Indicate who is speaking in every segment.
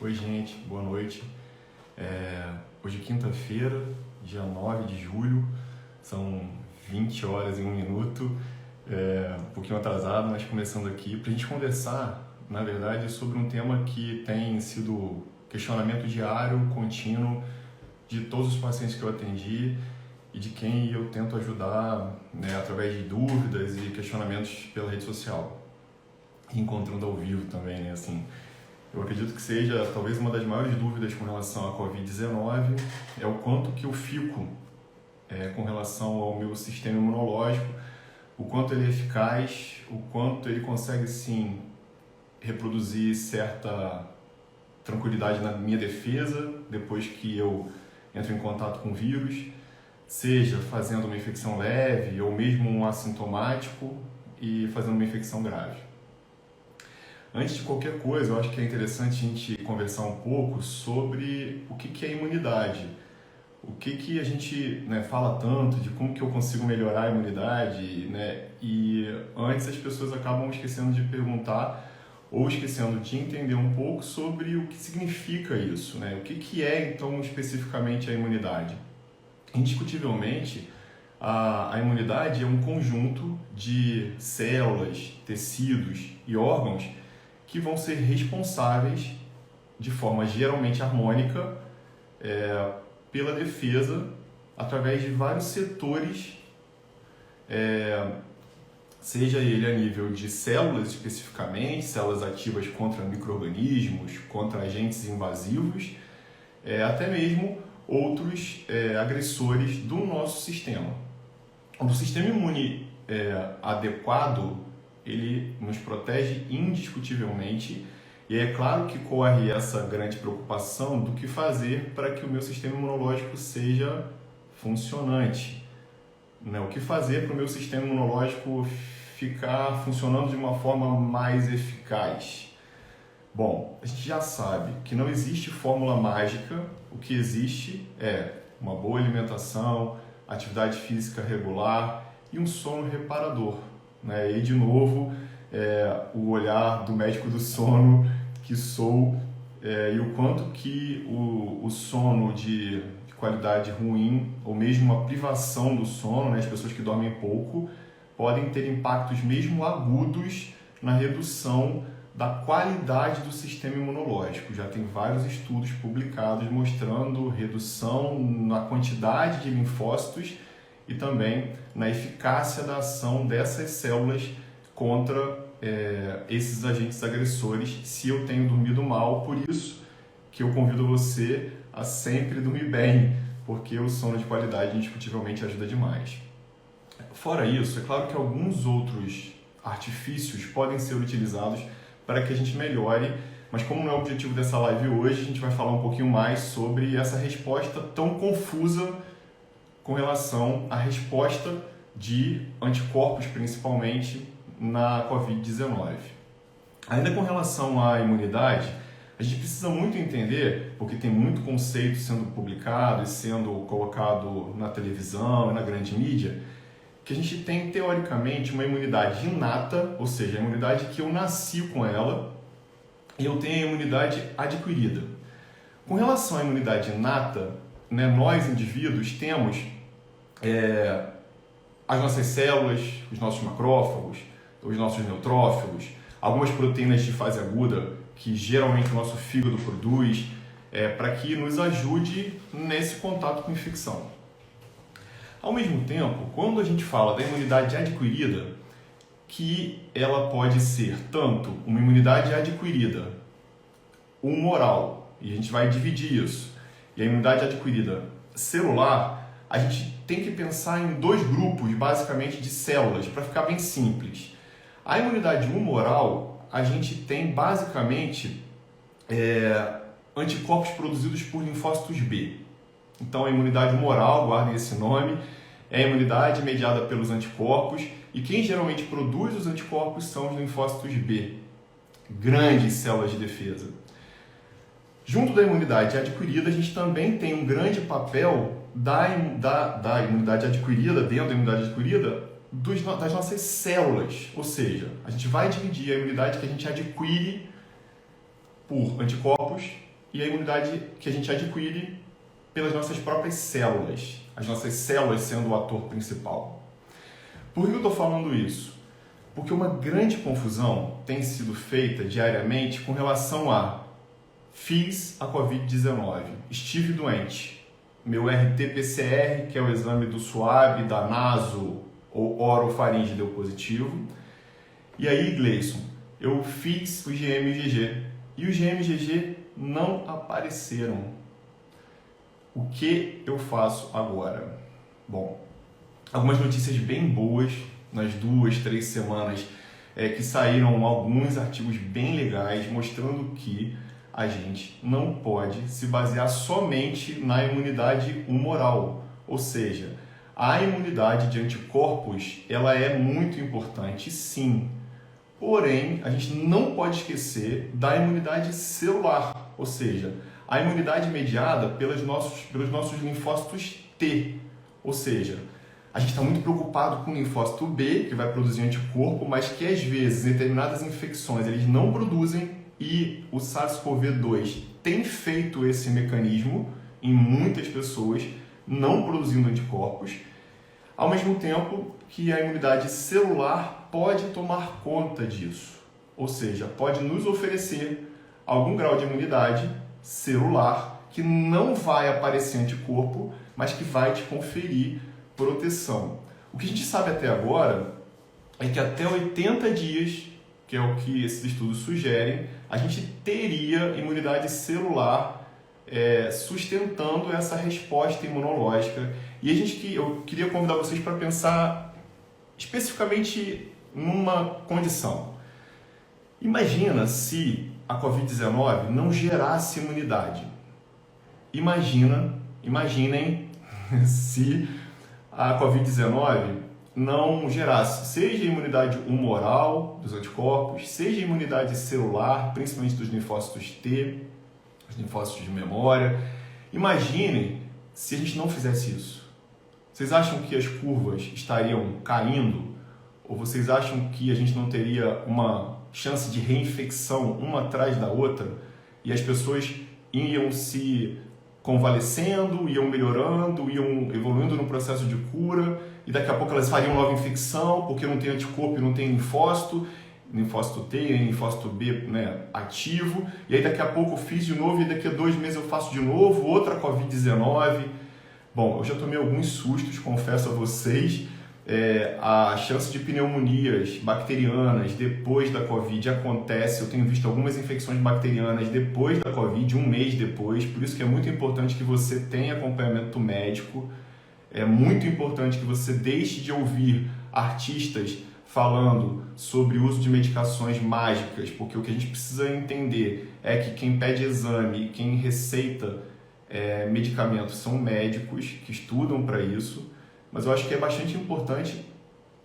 Speaker 1: Oi, gente, boa noite. Hoje é quinta-feira, dia 9 de julho, são 20 horas e 1 minuto, um pouquinho atrasado, mas começando aqui para a gente conversar, na verdade, sobre um tema que tem sido questionamento diário, contínuo, de todos os pacientes que eu atendi e de quem eu tento ajudar, né, através de dúvidas e questionamentos pela rede social, e encontrando ao vivo também, né, assim. Eu acredito que seja talvez uma das maiores dúvidas com relação à Covid-19 é o quanto que eu fico com relação ao meu sistema imunológico, o quanto ele é eficaz, o quanto ele consegue sim reproduzir certa tranquilidade na minha defesa depois que eu entro em contato com o vírus, seja fazendo uma infecção leve ou mesmo um assintomático e fazendo uma infecção grave. Antes de qualquer coisa, eu acho que é interessante a gente conversar um pouco sobre o que é imunidade. O que a gente, né, fala tanto de como que eu consigo melhorar a imunidade, né? E antes as pessoas acabam esquecendo de perguntar ou esquecendo de entender um pouco sobre o que significa isso, né? O que é, então, especificamente a imunidade? Indiscutivelmente, a imunidade é um conjunto de células, tecidos e órgãos que vão ser responsáveis, de forma geralmente harmônica, pela defesa através de vários setores, seja ele a nível de células especificamente, células ativas contra micro-organismos, contra agentes invasivos, até mesmo outros agressores do nosso sistema. O sistema imune adequado, ele nos protege indiscutivelmente, e é claro que corre essa grande preocupação do que fazer para que o meu sistema imunológico seja funcionante, né? O que fazer para o meu sistema imunológico ficar funcionando de uma forma mais eficaz? Bom, a gente já sabe que não existe fórmula mágica, o que existe é uma boa alimentação, atividade física regular e um sono reparador, né? E de novo, o olhar do médico do sono que sou, e o quanto que o sono de qualidade ruim, ou mesmo uma privação do sono, né? As pessoas que dormem pouco, podem ter impactos mesmo agudos na redução da qualidade do sistema imunológico. Já tem vários estudos publicados mostrando redução na quantidade de linfócitos e também na eficácia da ação dessas células contra esses agentes agressores, se eu tenho dormido mal. Por isso que eu convido você a sempre dormir bem, porque o sono de qualidade indiscutivelmente ajuda demais. Fora isso, é claro que alguns outros artifícios podem ser utilizados para que a gente melhore, mas como não é o objetivo dessa live hoje, a gente vai falar um pouquinho mais sobre essa resposta tão confusa com relação à resposta de anticorpos, principalmente na Covid-19. Ainda com relação à imunidade, a gente precisa muito entender, porque tem muito conceito sendo publicado e sendo colocado na televisão e na grande mídia, que a gente tem, teoricamente, uma imunidade inata, ou seja, a imunidade que eu nasci com ela, e eu tenho a imunidade adquirida. Com relação à imunidade inata, né, nós, indivíduos, temos as nossas células, os nossos macrófagos, os nossos neutrófilos, algumas proteínas de fase aguda que geralmente o nosso fígado produz, para que nos ajude nesse contato com infecção. Ao mesmo tempo, quando a gente fala da imunidade adquirida, que ela pode ser tanto uma imunidade adquirida humoral, e a gente vai dividir isso, e a imunidade adquirida celular, a gente tem que pensar em dois grupos, basicamente, de células, para ficar bem simples. A imunidade humoral, a gente tem, basicamente, anticorpos produzidos por linfócitos B. Então, a imunidade humoral, guardem esse nome, é a imunidade mediada pelos anticorpos, e quem geralmente produz os anticorpos são os linfócitos B, grandes células de defesa. Junto da imunidade adquirida, a gente também tem um grande papel da imunidade adquirida, dentro da imunidade adquirida, das nossas células. Ou seja, a gente vai dividir a imunidade que a gente adquire por anticorpos e a imunidade que a gente adquire pelas nossas próprias células, as nossas células sendo o ator principal. Por que eu estou falando isso? Porque uma grande confusão tem sido feita diariamente com relação a fiz a Covid-19, estive doente, meu RT-PCR, que é o exame do suave, da naso ou orofaringe deu positivo, e aí, Gleison, eu fiz o GM e o IgG, e o GM e o IgG não apareceram. O que eu faço agora? Bom, algumas notícias bem boas nas 2-3 semanas que saíram alguns artigos bem legais mostrando que a gente não pode se basear somente na imunidade humoral, ou seja, a imunidade de anticorpos ela é muito importante, sim. Porém, a gente não pode esquecer da imunidade celular, ou seja, a imunidade mediada pelos nossos linfócitos T, ou seja, a gente está muito preocupado com o linfócito B, que vai produzir anticorpo, mas que às vezes, em determinadas infecções, eles não produzem e o SARS-CoV-2 tem feito esse mecanismo em muitas pessoas, não produzindo anticorpos, ao mesmo tempo que a imunidade celular pode tomar conta disso, ou seja, pode nos oferecer algum grau de imunidade celular que não vai aparecer anticorpo, mas que vai te conferir proteção. O que a gente sabe até agora é que até 80 dias, que é o que esses estudos sugerem, a gente teria imunidade celular sustentando essa resposta imunológica. E eu queria convidar vocês para pensar especificamente numa condição. Imagina se a Covid-19 não gerasse imunidade. Imaginem se a Covid-19 não gerasse, seja a imunidade humoral dos anticorpos, seja a imunidade celular, principalmente dos linfócitos T, os linfócitos de memória. Imaginem se a gente não fizesse isso. Vocês acham que as curvas estariam caindo? Ou vocês acham que a gente não teria uma chance de reinfecção uma atrás da outra? E as pessoas iam se convalescendo, iam melhorando, iam evoluindo no processo de cura, e daqui a pouco elas fariam nova infecção, porque não tem anticorpo e não tem linfócito T, linfócito B, né, ativo, e aí daqui a pouco eu fiz de novo, e daqui a 2 meses eu faço de novo, outra Covid-19. Bom, eu já tomei alguns sustos, confesso a vocês. A chance de pneumonias bacterianas depois da Covid acontece. Eu tenho visto algumas infecções bacterianas depois da Covid, 1 mês depois. Por isso que é muito importante que você tenha acompanhamento médico. É muito importante que você deixe de ouvir artistas falando sobre o uso de medicações mágicas, porque o que a gente precisa entender é que quem pede exame, quem receita medicamentos são médicos que estudam para isso. Mas eu acho que é bastante importante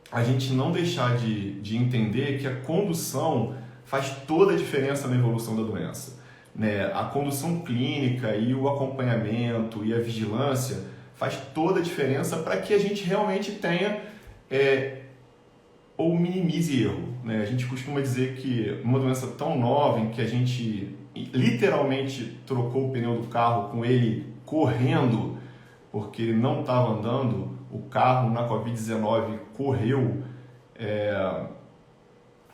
Speaker 1: a gente não deixar de entender que a condução faz toda a diferença na evolução da doença, né? A condução clínica e o acompanhamento e a vigilância faz toda a diferença para que a gente realmente tenha ou minimize erro, né? A gente costuma dizer que uma doença tão nova em que a gente literalmente trocou o pneu do carro com ele correndo, porque ele não estava andando, o carro na Covid-19 correu,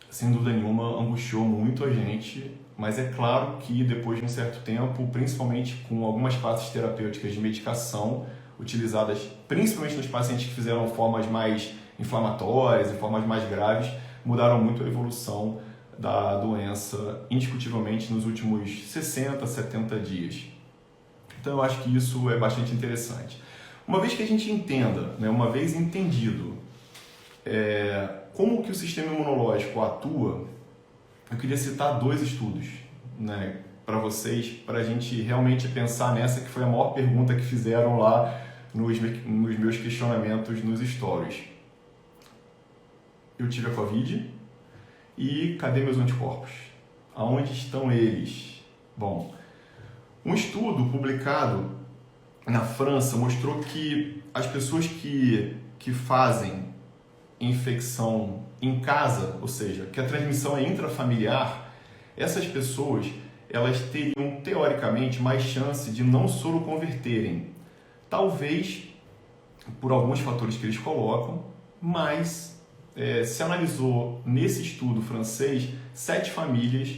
Speaker 1: sem dúvida nenhuma, angustiou muito a gente, mas é claro que depois de um certo tempo, principalmente com algumas classes terapêuticas de medicação utilizadas principalmente nos pacientes que fizeram formas mais inflamatórias e formas mais graves, mudaram muito a evolução da doença indiscutivelmente nos últimos 60, 70 dias. Então eu acho que isso é bastante interessante. Uma vez que a gente entenda, né, uma vez entendido como que o sistema imunológico atua, eu queria citar 2 estudos, né, para vocês, para a gente realmente pensar nessa que foi a maior pergunta que fizeram lá nos meus questionamentos nos stories. Eu tive a Covid e cadê meus anticorpos? Aonde estão eles? Bom, um estudo publicado na França mostrou que as pessoas que fazem infecção em casa, ou seja, que a transmissão é intrafamiliar, essas pessoas elas teriam, teoricamente, mais chance de não soroconverterem. Talvez por alguns fatores que eles colocam, mas se analisou nesse estudo francês 7 famílias,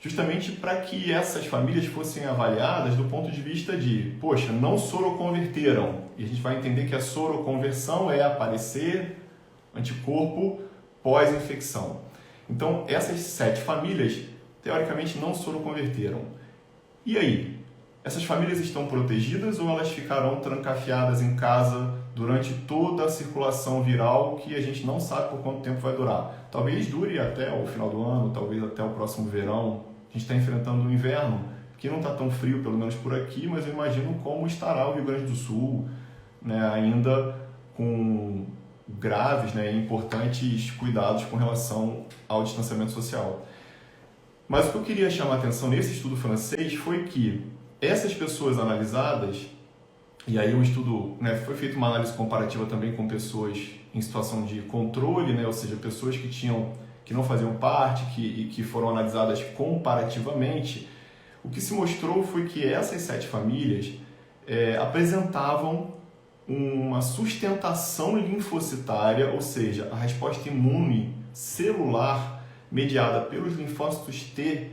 Speaker 1: justamente para que essas famílias fossem avaliadas do ponto de vista de, poxa, não soroconverteram. E a gente vai entender que a soroconversão é aparecer anticorpo pós-infecção. Então, essas 7 famílias, teoricamente, não soroconverteram. E aí? Essas famílias estão protegidas ou elas ficarão trancafiadas em casa durante toda a circulação viral que a gente não sabe por quanto tempo vai durar? Talvez dure até o final do ano, talvez até o próximo verão. A gente está enfrentando um inverno que não está tão frio, pelo menos por aqui, mas eu imagino como estará o Rio Grande do Sul, né, ainda com graves, né, e importantes cuidados com relação ao distanciamento social. Mas o que eu queria chamar a atenção nesse estudo francês foi que essas pessoas analisadas, e aí o estudo, né, foi feita uma análise comparativa também com pessoas em situação de controle, né, ou seja, pessoas que não faziam parte e que foram analisadas comparativamente. O que se mostrou foi que essas 7 famílias apresentavam uma sustentação linfocitária, ou seja, a resposta imune celular mediada pelos linfócitos T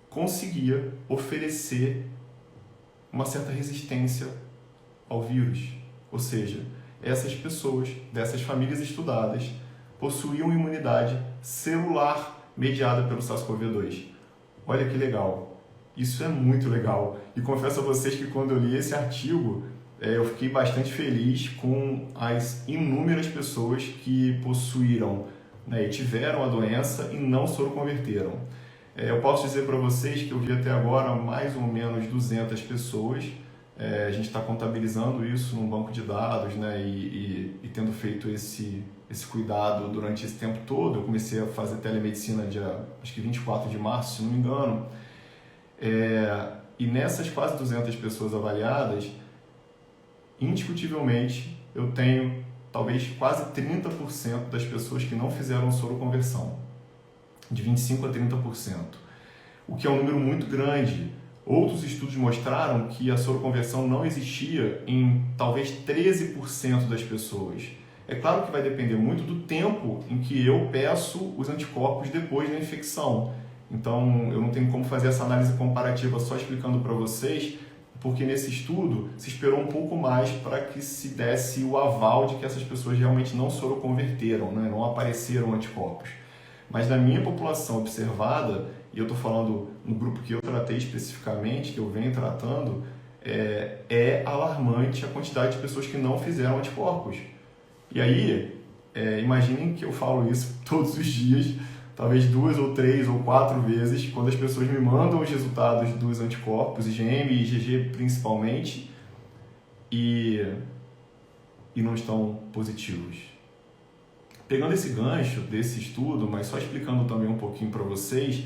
Speaker 1: conseguia oferecer uma certa resistência ao vírus. Ou seja, essas pessoas, dessas famílias estudadas, possuíam imunidade celular mediada pelo SARS-CoV-2. Olha que legal! Isso é muito legal. E confesso a vocês que quando eu li esse artigo, eu fiquei bastante feliz com as inúmeras pessoas que possuíram, né, e tiveram a doença e não soroconverteram. Eu posso dizer para vocês que eu vi até agora mais ou menos 200 pessoas. A gente está contabilizando isso num banco de dados, né, e tendo feito esse cuidado durante esse tempo todo. Eu comecei a fazer telemedicina dia, acho que 24 de março, se não me engano. E nessas quase 200 pessoas avaliadas, indiscutivelmente, eu tenho talvez quase 30% das pessoas que não fizeram soroconversão, de 25% a 30%, o que é um número muito grande. Outros estudos mostraram que a soroconversão não existia em talvez 13% das pessoas. É claro que vai depender muito do tempo em que eu peço os anticorpos depois da infecção. Então, eu não tenho como fazer essa análise comparativa só explicando para vocês, porque nesse estudo se esperou um pouco mais para que se desse o aval de que essas pessoas realmente não soroconverteram, né? Não apareceram anticorpos. Mas na minha população observada, e eu estou falando no grupo que eu tratei especificamente, que eu venho tratando, é alarmante a quantidade de pessoas que não fizeram anticorpos. E aí, imaginem que eu falo isso todos os dias, talvez 2 ou 3 ou 4 vezes, quando as pessoas me mandam os resultados dos anticorpos, IgM e IgG principalmente, e não estão positivos. Pegando esse gancho desse estudo, mas só explicando também um pouquinho para vocês,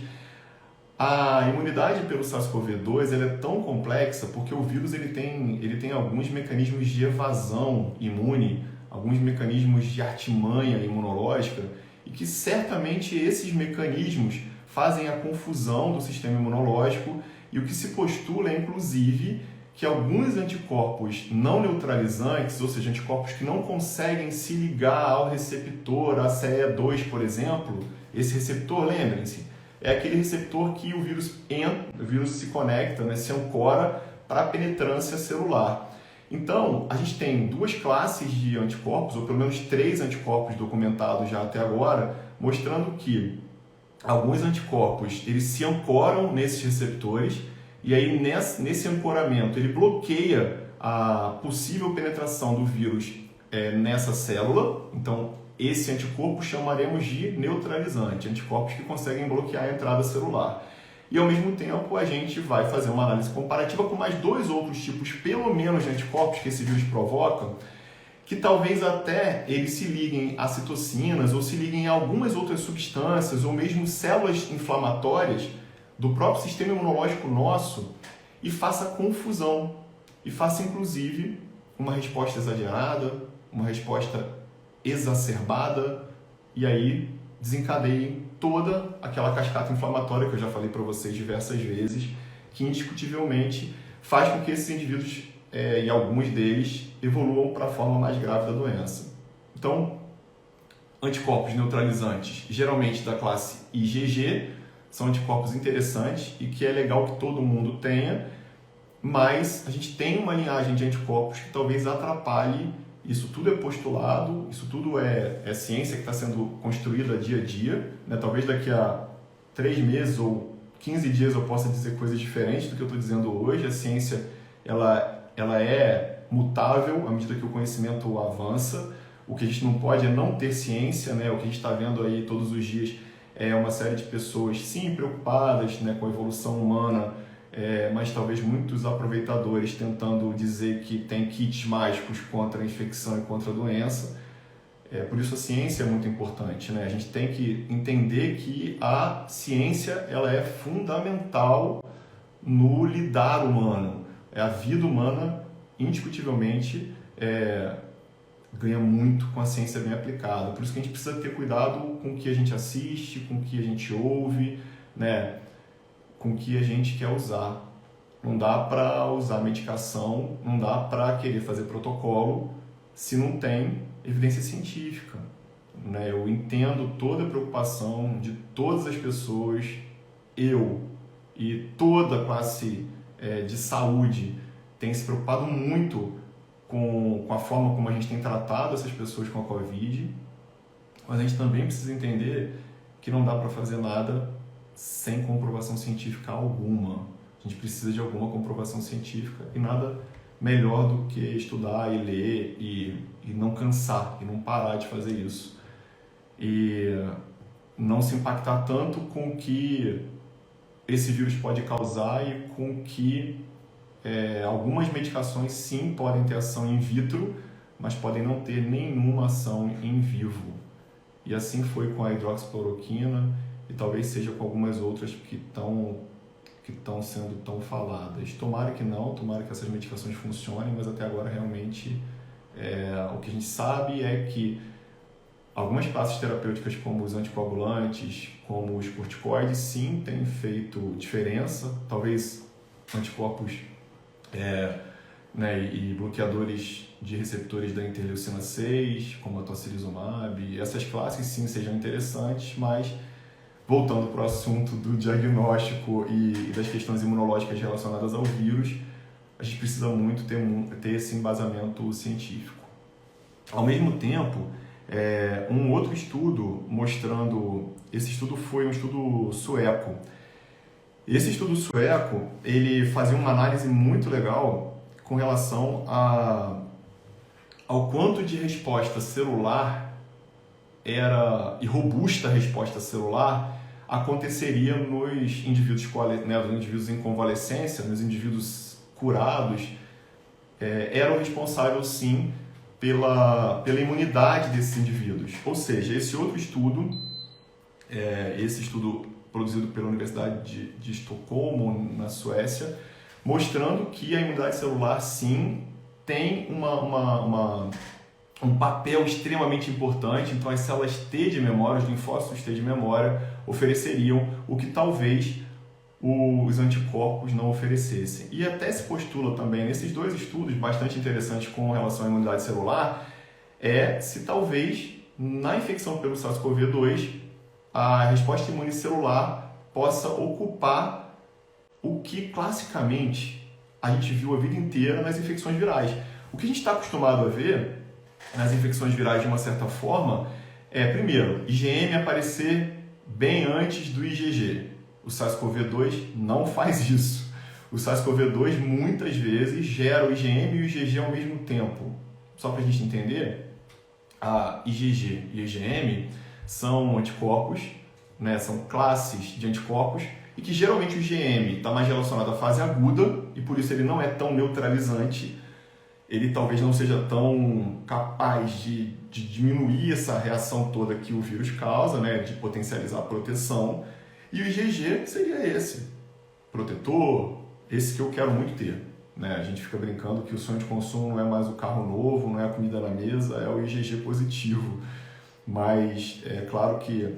Speaker 1: a imunidade pelo SARS-CoV-2 ela é tão complexa porque o vírus ele tem alguns mecanismos de evasão imune, alguns mecanismos de artimanha imunológica, e que certamente esses mecanismos fazem a confusão do sistema imunológico, e o que se postula é, inclusive, que alguns anticorpos não neutralizantes, ou seja, anticorpos que não conseguem se ligar ao receptor ACE2, por exemplo, esse receptor, lembrem-se, é aquele receptor que o vírus se conecta, né, se ancora para a penetrância celular. Então, a gente tem 2 classes de anticorpos, ou pelo menos 3 anticorpos documentados já até agora, mostrando que alguns anticorpos eles se ancoram nesses receptores, e aí nesse ancoramento ele bloqueia a possível penetração do vírus nessa célula. Então, esse anticorpo chamaremos de neutralizante, anticorpos que conseguem bloquear a entrada celular. E ao mesmo tempo a gente vai fazer uma análise comparativa com mais 2 outros tipos, pelo menos, de anticorpos que esse vírus provoca, que talvez até eles se liguem a citocinas ou se liguem a algumas outras substâncias ou mesmo células inflamatórias do próprio sistema imunológico nosso e faça confusão e faça inclusive uma resposta exagerada, uma resposta exacerbada, e aí desencadeiem toda aquela cascata inflamatória que eu já falei para vocês diversas vezes, que indiscutivelmente faz com que esses indivíduos, e alguns deles, evoluam para a forma mais grave da doença. Então, anticorpos neutralizantes, geralmente da classe IgG, são anticorpos interessantes e que é legal que todo mundo tenha, mas a gente tem uma linhagem de anticorpos que talvez atrapalhe. Isso tudo é postulado, isso tudo é ciência que está sendo construída dia a dia, né? Talvez daqui a 3 meses ou 15 dias eu possa dizer coisas diferentes do que eu estou dizendo hoje. A ciência ela é mutável à medida que o conhecimento avança. O que a gente não pode é não ter ciência, né? O que a gente está vendo aí todos os dias é uma série de pessoas, sim, preocupadas, né, com a evolução humana, mas talvez muitos aproveitadores tentando dizer que tem kits mágicos contra a infecção e contra a doença. Por isso a ciência é muito importante, né? A gente tem que entender que a ciência ela é fundamental no lidar humano. A vida humana, indiscutivelmente, ganha muito com a ciência bem aplicada. Por isso que a gente precisa ter cuidado com o que a gente assiste, com o que a gente ouve, né? Com o que a gente quer usar. Não dá para usar medicação, não dá para querer fazer protocolo se não tem evidência científica, né? Eu entendo toda a preocupação de todas as pessoas, eu e toda a classe de saúde tem se preocupado muito com a forma como a gente tem tratado essas pessoas com a Covid, mas a gente também precisa entender que não dá para fazer nada sem comprovação científica alguma. A gente precisa de alguma comprovação científica e nada melhor do que estudar e ler e não cansar e não parar de fazer isso. E não se impactar tanto com o que esse vírus pode causar e com que algumas medicações sim podem ter ação in vitro, mas podem não ter nenhuma ação em vivo. E assim foi com a hidroxicloroquina e talvez seja com algumas outras que estão sendo tão faladas. Tomara que não, tomara que essas medicações funcionem, mas até agora realmente o que a gente sabe é que algumas classes terapêuticas como os anticoagulantes, como os corticoides, sim, têm feito diferença. Talvez anticorpos e bloqueadores de receptores da interleucina 6, como a tocilizumab, essas classes sim sejam interessantes, mas voltando para o assunto do diagnóstico e das questões imunológicas relacionadas ao vírus, a gente precisa muito ter esse embasamento científico. Ao mesmo tempo, um outro estudo esse estudo foi um estudo sueco. Esse estudo sueco, ele fazia uma análise muito legal com relação ao quanto de resposta celular e robusta resposta celular aconteceria nos indivíduos, nos indivíduos em convalescência, nos indivíduos curados, era o responsável sim pela imunidade desses indivíduos. Ou seja, esse estudo produzido pela Universidade de Estocolmo, na Suécia, mostrando que a imunidade celular sim tem um papel extremamente importante. Então as células T de memória, os linfócitos T de memória, ofereceriam o que talvez os anticorpos não oferecessem. E até se postula também, nesses dois estudos bastante interessantes com relação à imunidade celular, se talvez na infecção pelo SARS-CoV-2 a resposta imunicelular possa ocupar o que classicamente a gente viu a vida inteira nas infecções virais. O que a gente está acostumado a ver nas infecções virais de uma certa forma primeiro, IgM aparecer bem antes do IgG. O SARS-CoV-2 não faz isso. O SARS-CoV-2 muitas vezes gera o IgM e o IgG ao mesmo tempo. Só para a gente entender, a IgG e a IgM são anticorpos, né? São classes de anticorpos e que geralmente o IgM está mais relacionado à fase aguda e por isso ele não é tão neutralizante, ele talvez não seja tão capaz de diminuir essa reação toda que o vírus causa, né? De potencializar a proteção, e o IgG seria esse, protetor, esse que eu quero muito ter. Né? A gente fica brincando que o sonho de consumo não é mais o carro novo, não é a comida na mesa, é o IgG positivo. Mas é claro que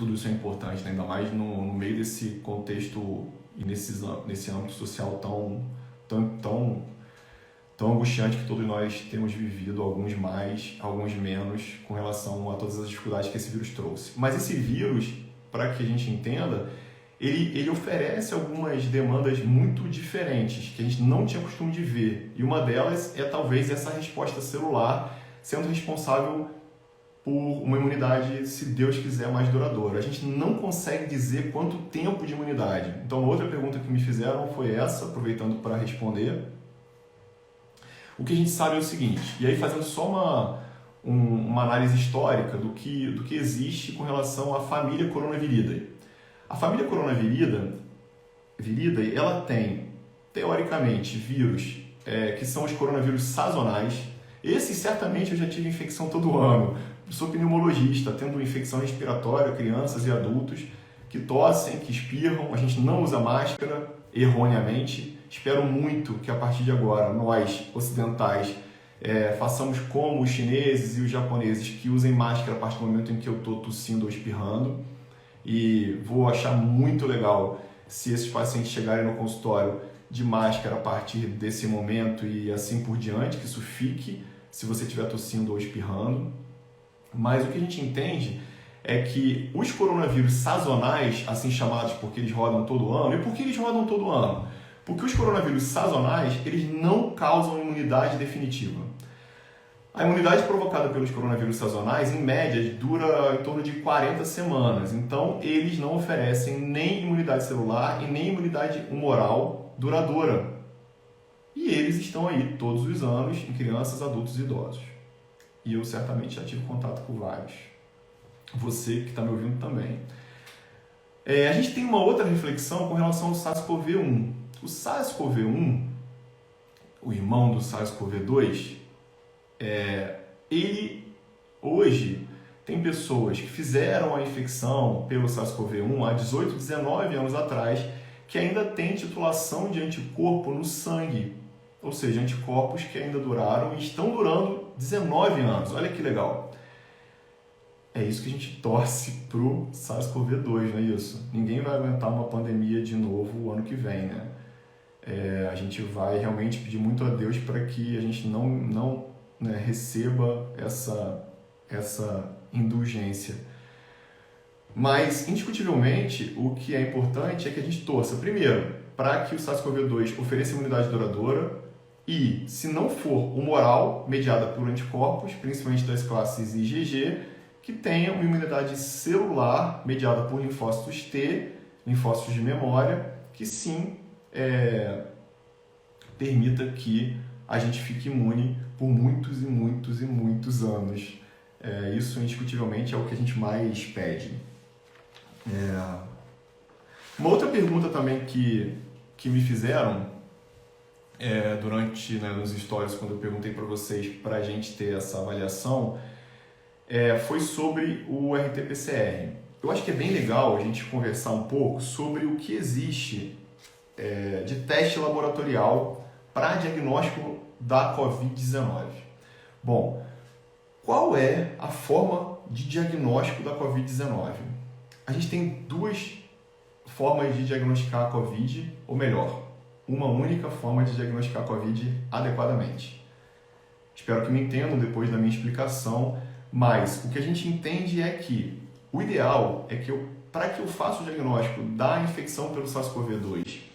Speaker 1: tudo isso é importante, né? Ainda mais no meio desse contexto e nesse âmbito social tão angustiante que todos nós temos vivido, alguns mais, alguns menos, com relação a todas as dificuldades que esse vírus trouxe. Mas esse vírus, para que a gente entenda, ele oferece algumas demandas muito diferentes, que a gente não tinha costume de ver. E uma delas é talvez essa resposta celular sendo responsável por uma imunidade, se Deus quiser, mais duradoura. A gente não consegue dizer quanto tempo de imunidade. Então, uma outra pergunta que me fizeram foi essa, aproveitando para responder. O que a gente sabe é o seguinte, e aí fazendo só uma análise histórica do que existe com relação à família Coronaviridae. A família Coronaviridae, ela tem, teoricamente, vírus que são os coronavírus sazonais. Esses, certamente, eu já tive infecção todo ano. Eu sou pneumologista, tendo infecção respiratória, crianças e adultos que tossem, que espirram, a gente não usa máscara erroneamente. Espero muito que a partir de agora nós, ocidentais, façamos como os chineses e os japoneses, que usem máscara a partir do momento em que eu estou tossindo ou espirrando. E vou achar muito legal se esses pacientes chegarem no consultório de máscara a partir desse momento e assim por diante, que isso fique, se você estiver tossindo ou espirrando. Mas o que a gente entende é que os coronavírus sazonais, assim chamados porque eles rodam todo ano, e por que eles rodam todo ano? Porque os coronavírus sazonais, eles não causam imunidade definitiva. A imunidade provocada pelos coronavírus sazonais, em média, dura em torno de 40 semanas. Então, eles não oferecem nem imunidade celular e nem imunidade humoral duradoura. E eles estão aí todos os anos em crianças, adultos e idosos. E eu certamente já tive contato com vários. Você que está me ouvindo também. A gente tem uma outra reflexão com relação ao SARS-CoV-1. O SARS-CoV-1, o irmão do SARS-CoV-2, ele hoje tem pessoas que fizeram a infecção pelo SARS-CoV-1 há 18, 19 anos atrás, que ainda tem titulação de anticorpo no sangue, ou seja, anticorpos que ainda duraram e estão durando 19 anos. Olha que legal. É isso que a gente torce pro SARS-CoV-2, não é isso? Ninguém vai aguentar uma pandemia de novo o ano que vem, né? A gente vai realmente pedir muito a Deus para que a gente não receba essa indulgência. Mas, indiscutivelmente, o que é importante é que a gente torça, primeiro, para que o SARS-CoV-2 ofereça imunidade duradoura e, se não for humoral, mediada por anticorpos, principalmente das classes IgG, que tenha uma imunidade celular mediada por linfócitos T, linfócitos de memória, que sim permita que a gente fique imune por muitos e muitos e muitos anos. Isso, indiscutivelmente, é o que a gente mais pede. Uma outra pergunta também que me fizeram durante nos stories, quando eu perguntei para vocês para a gente ter essa avaliação, foi sobre o RT-PCR. Eu acho que é bem legal a gente conversar um pouco sobre o que existe de teste laboratorial para diagnóstico da Covid-19. Bom, qual é a forma de diagnóstico da Covid-19? A gente tem duas formas de diagnosticar a Covid, ou melhor, uma única forma de diagnosticar a Covid adequadamente. Espero que me entendam depois da minha explicação, mas o que a gente entende é que o ideal é que para que eu faça o diagnóstico da infecção pelo SARS-CoV-2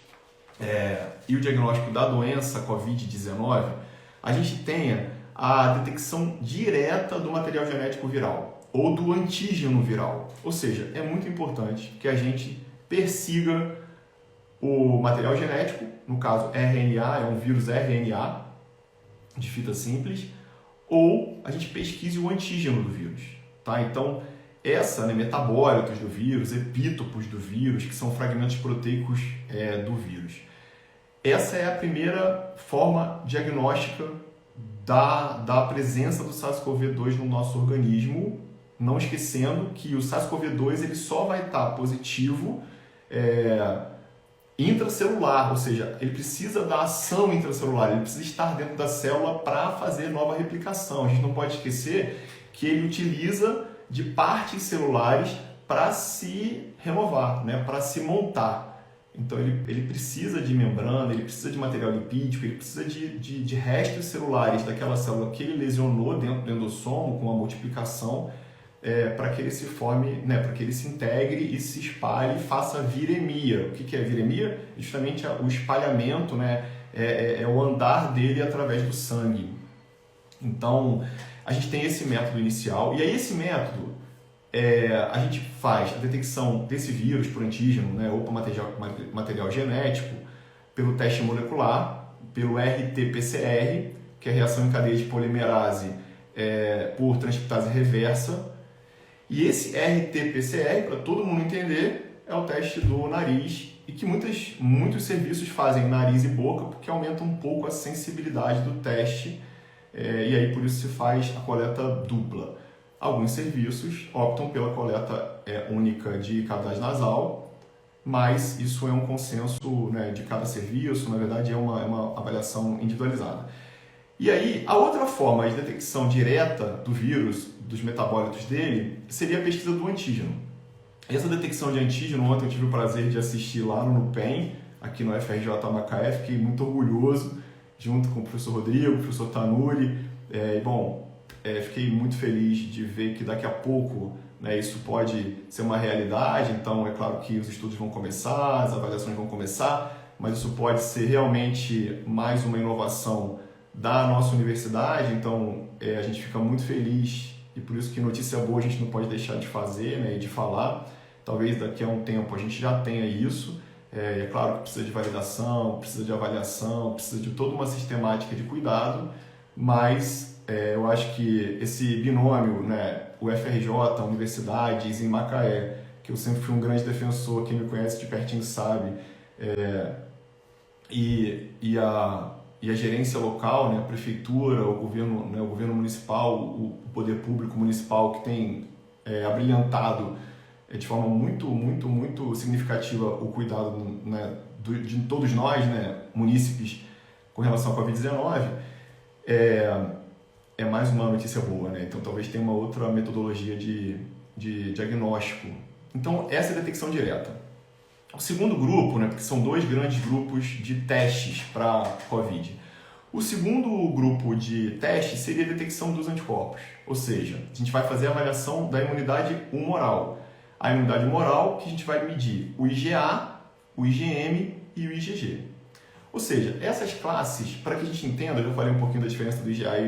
Speaker 1: e o diagnóstico da doença Covid-19, a gente tenha a detecção direta do material genético viral ou do antígeno viral. Ou seja, é muito importante que a gente persiga o material genético, no caso RNA, é um vírus RNA de fita simples, ou a gente pesquise o antígeno do vírus. Tá? Então, metabólitos do vírus, epítopos do vírus, que são fragmentos proteicos do vírus. Essa é a primeira forma diagnóstica da presença do SARS-CoV-2 no nosso organismo, não esquecendo que o SARS-CoV-2 ele só vai estar positivo intracelular, ou seja, ele precisa da ação intracelular, ele precisa estar dentro da célula para fazer nova replicação. A gente não pode esquecer que ele utiliza de partes celulares para se renovar, né? Para se montar. Então ele precisa de membrana, ele precisa de material lipídico, ele precisa de restos celulares daquela célula que ele lesionou dentro do endossomo com a multiplicação, para que ele se forme, né? Para que ele se integre e se espalhe e faça viremia. O que é viremia? Justamente o espalhamento, né? É o andar dele através do sangue. Então, a gente tem esse método inicial, e aí esse método, a gente faz a detecção desse vírus por antígeno, né, ou por material genético, pelo teste molecular, pelo RT-PCR, que é a reação em cadeia de polimerase por transcriptase reversa. E esse RT-PCR, para todo mundo entender, é o teste do nariz, e que muitos serviços fazem nariz e boca, porque aumenta um pouco a sensibilidade do teste, e aí por isso se faz a coleta dupla. Alguns serviços optam pela coleta única de cavidade nasal, mas isso é um consenso, né, de cada serviço, na verdade é uma avaliação individualizada. E aí, a outra forma de detecção direta do vírus, dos metabólitos dele, seria a pesquisa do antígeno. Essa detecção de antígeno, ontem eu tive o prazer de assistir lá no NUPEM, aqui no FRJ Macaé, fiquei muito orgulhoso, junto com o professor Rodrigo, o professor Tanuri, fiquei muito feliz de ver que daqui a pouco, né, isso pode ser uma realidade. Então é claro que os estudos vão começar, as avaliações vão começar, mas isso pode ser realmente mais uma inovação da nossa universidade. Então a gente fica muito feliz, e por isso que notícia boa a gente não pode deixar de fazer, né, e de falar. Talvez daqui a um tempo a gente já tenha isso. É claro que precisa de validação, precisa de avaliação, precisa de toda uma sistemática de cuidado, mas eu acho que esse binômio, né, o FRJ, a universidade, em Macaé, que eu sempre fui um grande defensor, quem me conhece de pertinho sabe, e a gerência local, né, a prefeitura, o governo municipal, o poder público municipal, que tem abrilhantado de forma muito, muito, muito significativa o cuidado, né, de todos nós, né, munícipes, com relação à Covid-19, é mais uma notícia boa, né? Então talvez tenha uma outra metodologia de diagnóstico. Então essa é a detecção direta. O segundo grupo, né, porque são dois grandes grupos de testes para Covid. O segundo grupo de testes seria a detecção dos anticorpos, ou seja, a gente vai fazer a avaliação da imunidade humoral. A imunidade humoral que a gente vai medir o IgA, o IgM e o IgG. Ou seja, essas classes, para que a gente entenda, eu já falei um pouquinho da diferença do IgA e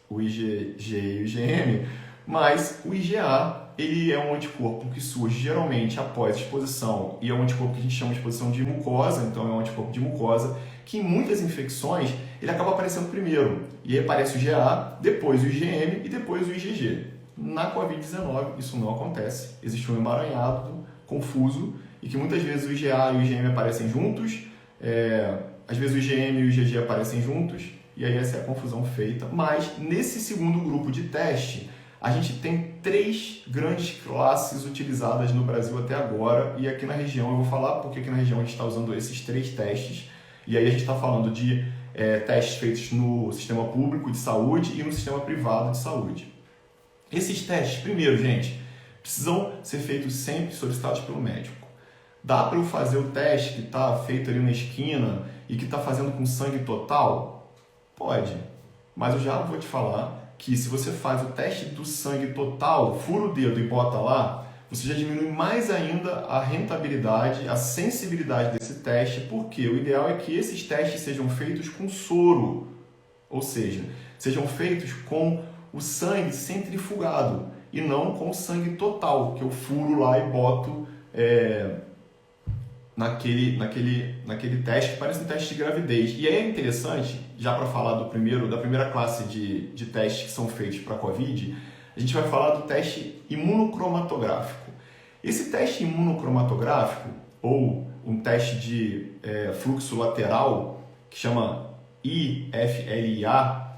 Speaker 1: o IgG e o IgM, mas o IgA, ele é um anticorpo que surge geralmente após exposição, e é um anticorpo que a gente chama de exposição de mucosa, então é um anticorpo de mucosa, que em muitas infecções ele acaba aparecendo primeiro, e aí aparece o IgA, depois o IgM e depois o IgG. Na Covid-19 isso não acontece, existe um emaranhado confuso, e que muitas vezes o IgA e o IgM aparecem juntos, às vezes o IgM e o IgG aparecem juntos, e aí essa é a confusão feita. Mas nesse segundo grupo de teste, a gente tem 3 grandes classes utilizadas no Brasil até agora, e aqui na região eu vou falar porque aqui na região a gente está usando esses 3 testes, e aí a gente está falando de testes feitos no sistema público de saúde e no sistema privado de saúde. Esses testes, primeiro, gente, precisam ser feitos sempre solicitados pelo médico. Dá para eu fazer o teste que está feito ali na esquina e que está fazendo com sangue total? Pode, mas eu já vou te falar que se você faz o teste do sangue total, fura o dedo e bota lá, você já diminui mais ainda a rentabilidade, a sensibilidade desse teste, porque o ideal é que esses testes sejam feitos com soro, ou seja, sejam feitos com o sangue centrifugado e não com o sangue total, que eu furo lá e boto naquele teste que parece um teste de gravidez. E aí é interessante, já para falar da primeira classe de testes que são feitos para a Covid, a gente vai falar do teste imunocromatográfico. Esse teste imunocromatográfico, ou um teste de fluxo lateral, que chama IFLIA,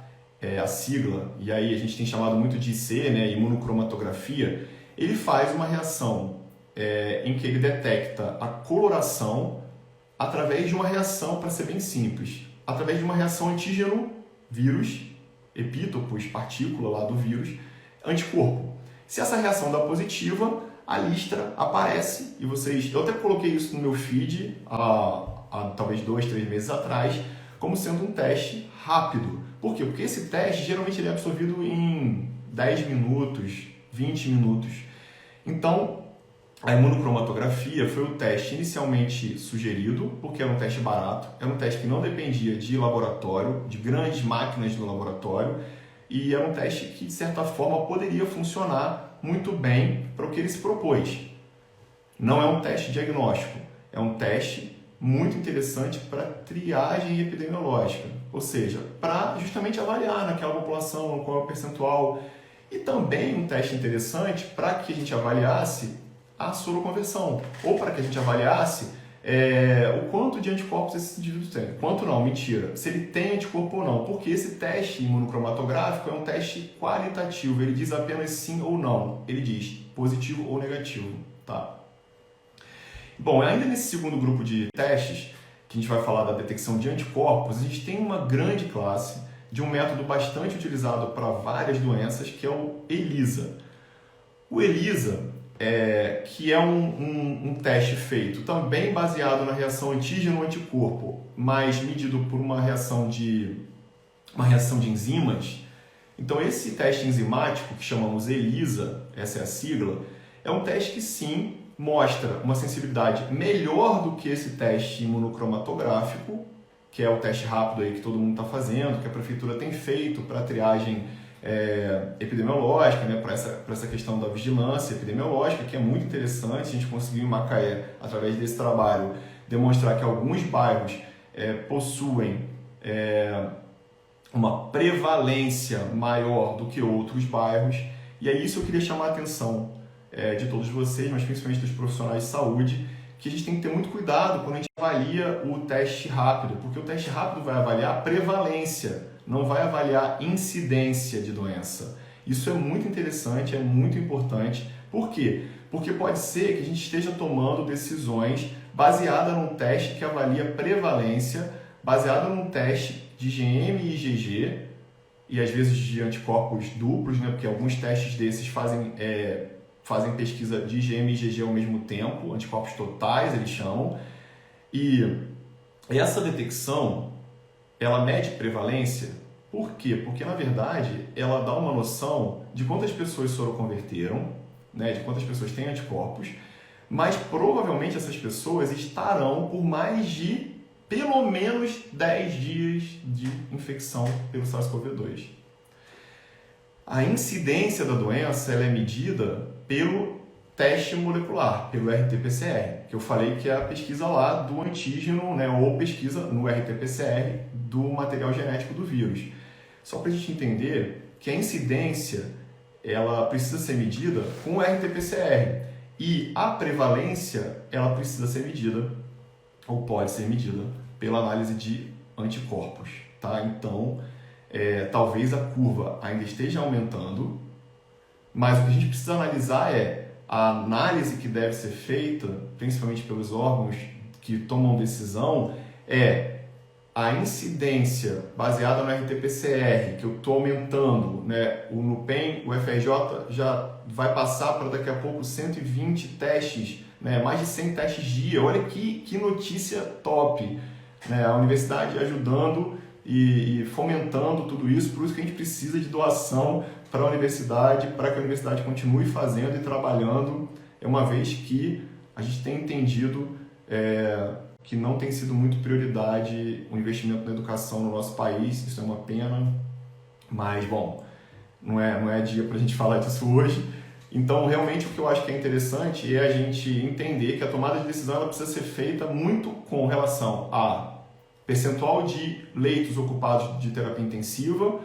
Speaker 1: a sigla, e aí a gente tem chamado muito de IC, né, imunocromatografia, ele faz uma reação em que ele detecta a coloração através de uma reação, para ser bem simples, através de uma reação antígeno-vírus, epítopos, partícula lá do vírus, anticorpo. Se essa reação dá positiva, a listra aparece e vocês... Eu até coloquei isso no meu feed há talvez 2, 3 meses atrás, como sendo um teste rápido. Por quê? Porque esse teste geralmente ele é absorvido em 10 minutos, 20 minutos. Então, a imunocromatografia foi o teste inicialmente sugerido, porque era um teste barato, era um teste que não dependia de laboratório, de grandes máquinas no laboratório, e era um teste que, de certa forma, poderia funcionar muito bem para o que ele se propôs. Não é um teste diagnóstico, é um teste muito interessante para triagem epidemiológica, ou seja, para justamente avaliar naquela população qual é o percentual, e também um teste interessante para que a gente avaliasse a soroconversão, ou para que a gente avaliasse o quanto de anticorpos esses indivíduos têm. Quanto não, mentira, se ele tem anticorpo ou não, porque esse teste imunocromatográfico é um teste qualitativo, ele diz apenas sim ou não, ele diz positivo ou negativo, tá? Bom, ainda nesse segundo grupo de testes, que a gente vai falar da detecção de anticorpos, a gente tem uma grande classe de um método bastante utilizado para várias doenças, que é o ELISA. O ELISA, que é um teste feito também baseado na reação antígeno-anticorpo, mas medido por uma reação de enzimas. Então, esse teste enzimático, que chamamos ELISA, essa é a sigla, é um teste que sim mostra uma sensibilidade melhor do que esse teste imunocromatográfico, que é o teste rápido aí que todo mundo está fazendo, que a prefeitura tem feito para a triagem epidemiológica, né, para essa questão da vigilância epidemiológica, que é muito interessante. A gente conseguiu em Macaé, através desse trabalho, demonstrar que alguns bairros possuem uma prevalência maior do que outros bairros, e é isso que eu queria chamar a atenção de todos vocês, mas principalmente dos profissionais de saúde, que a gente tem que ter muito cuidado quando a gente avalia o teste rápido, porque o teste rápido vai avaliar a prevalência, não vai avaliar incidência de doença. Isso é muito interessante, é muito importante. Por quê? Porque pode ser que a gente esteja tomando decisões baseadas num teste que avalia prevalência, baseado num teste de IgM e IgG, e às vezes de anticorpos duplos, né? Porque alguns testes desses fazem pesquisa de IgM e IgG ao mesmo tempo, anticorpos totais eles chamam, e essa detecção, ela mede prevalência. Por quê? Porque, na verdade, ela dá uma noção de quantas pessoas soroconverteram, né, de quantas pessoas têm anticorpos, mas provavelmente essas pessoas estarão por mais de pelo menos 10 dias de infecção pelo SARS-CoV-2. A incidência da doença ela é medida pelo teste molecular, pelo RT-PCR, que eu falei que é a pesquisa lá do antígeno, né, ou pesquisa no RT-PCR do material genético do vírus. Só para a gente entender que a incidência ela precisa ser medida com o RT-PCR e a prevalência ela precisa ser medida, ou pode ser medida, pela análise de anticorpos. Tá? Então, talvez a curva ainda esteja aumentando, mas o que a gente precisa analisar é a análise que deve ser feita, principalmente pelos órgãos que tomam decisão, a incidência baseada no RT-PCR, que eu estou aumentando, né? O NUPEM, o FRJ já vai passar para daqui a pouco 120 testes, né? Mais de 100 testes dia. Olha que notícia top, né? A universidade ajudando e fomentando tudo isso, por isso que a gente precisa de doação para a universidade, para que a universidade continue fazendo e trabalhando, uma vez que a gente tem entendido que não tem sido muito prioridade o investimento na educação no nosso país. Isso é uma pena, mas, bom, não é dia para a gente falar disso hoje. Então, realmente, o que eu acho que é interessante é a gente entender que a tomada de decisão ela precisa ser feita muito com relação a percentual de leitos ocupados de terapia intensiva.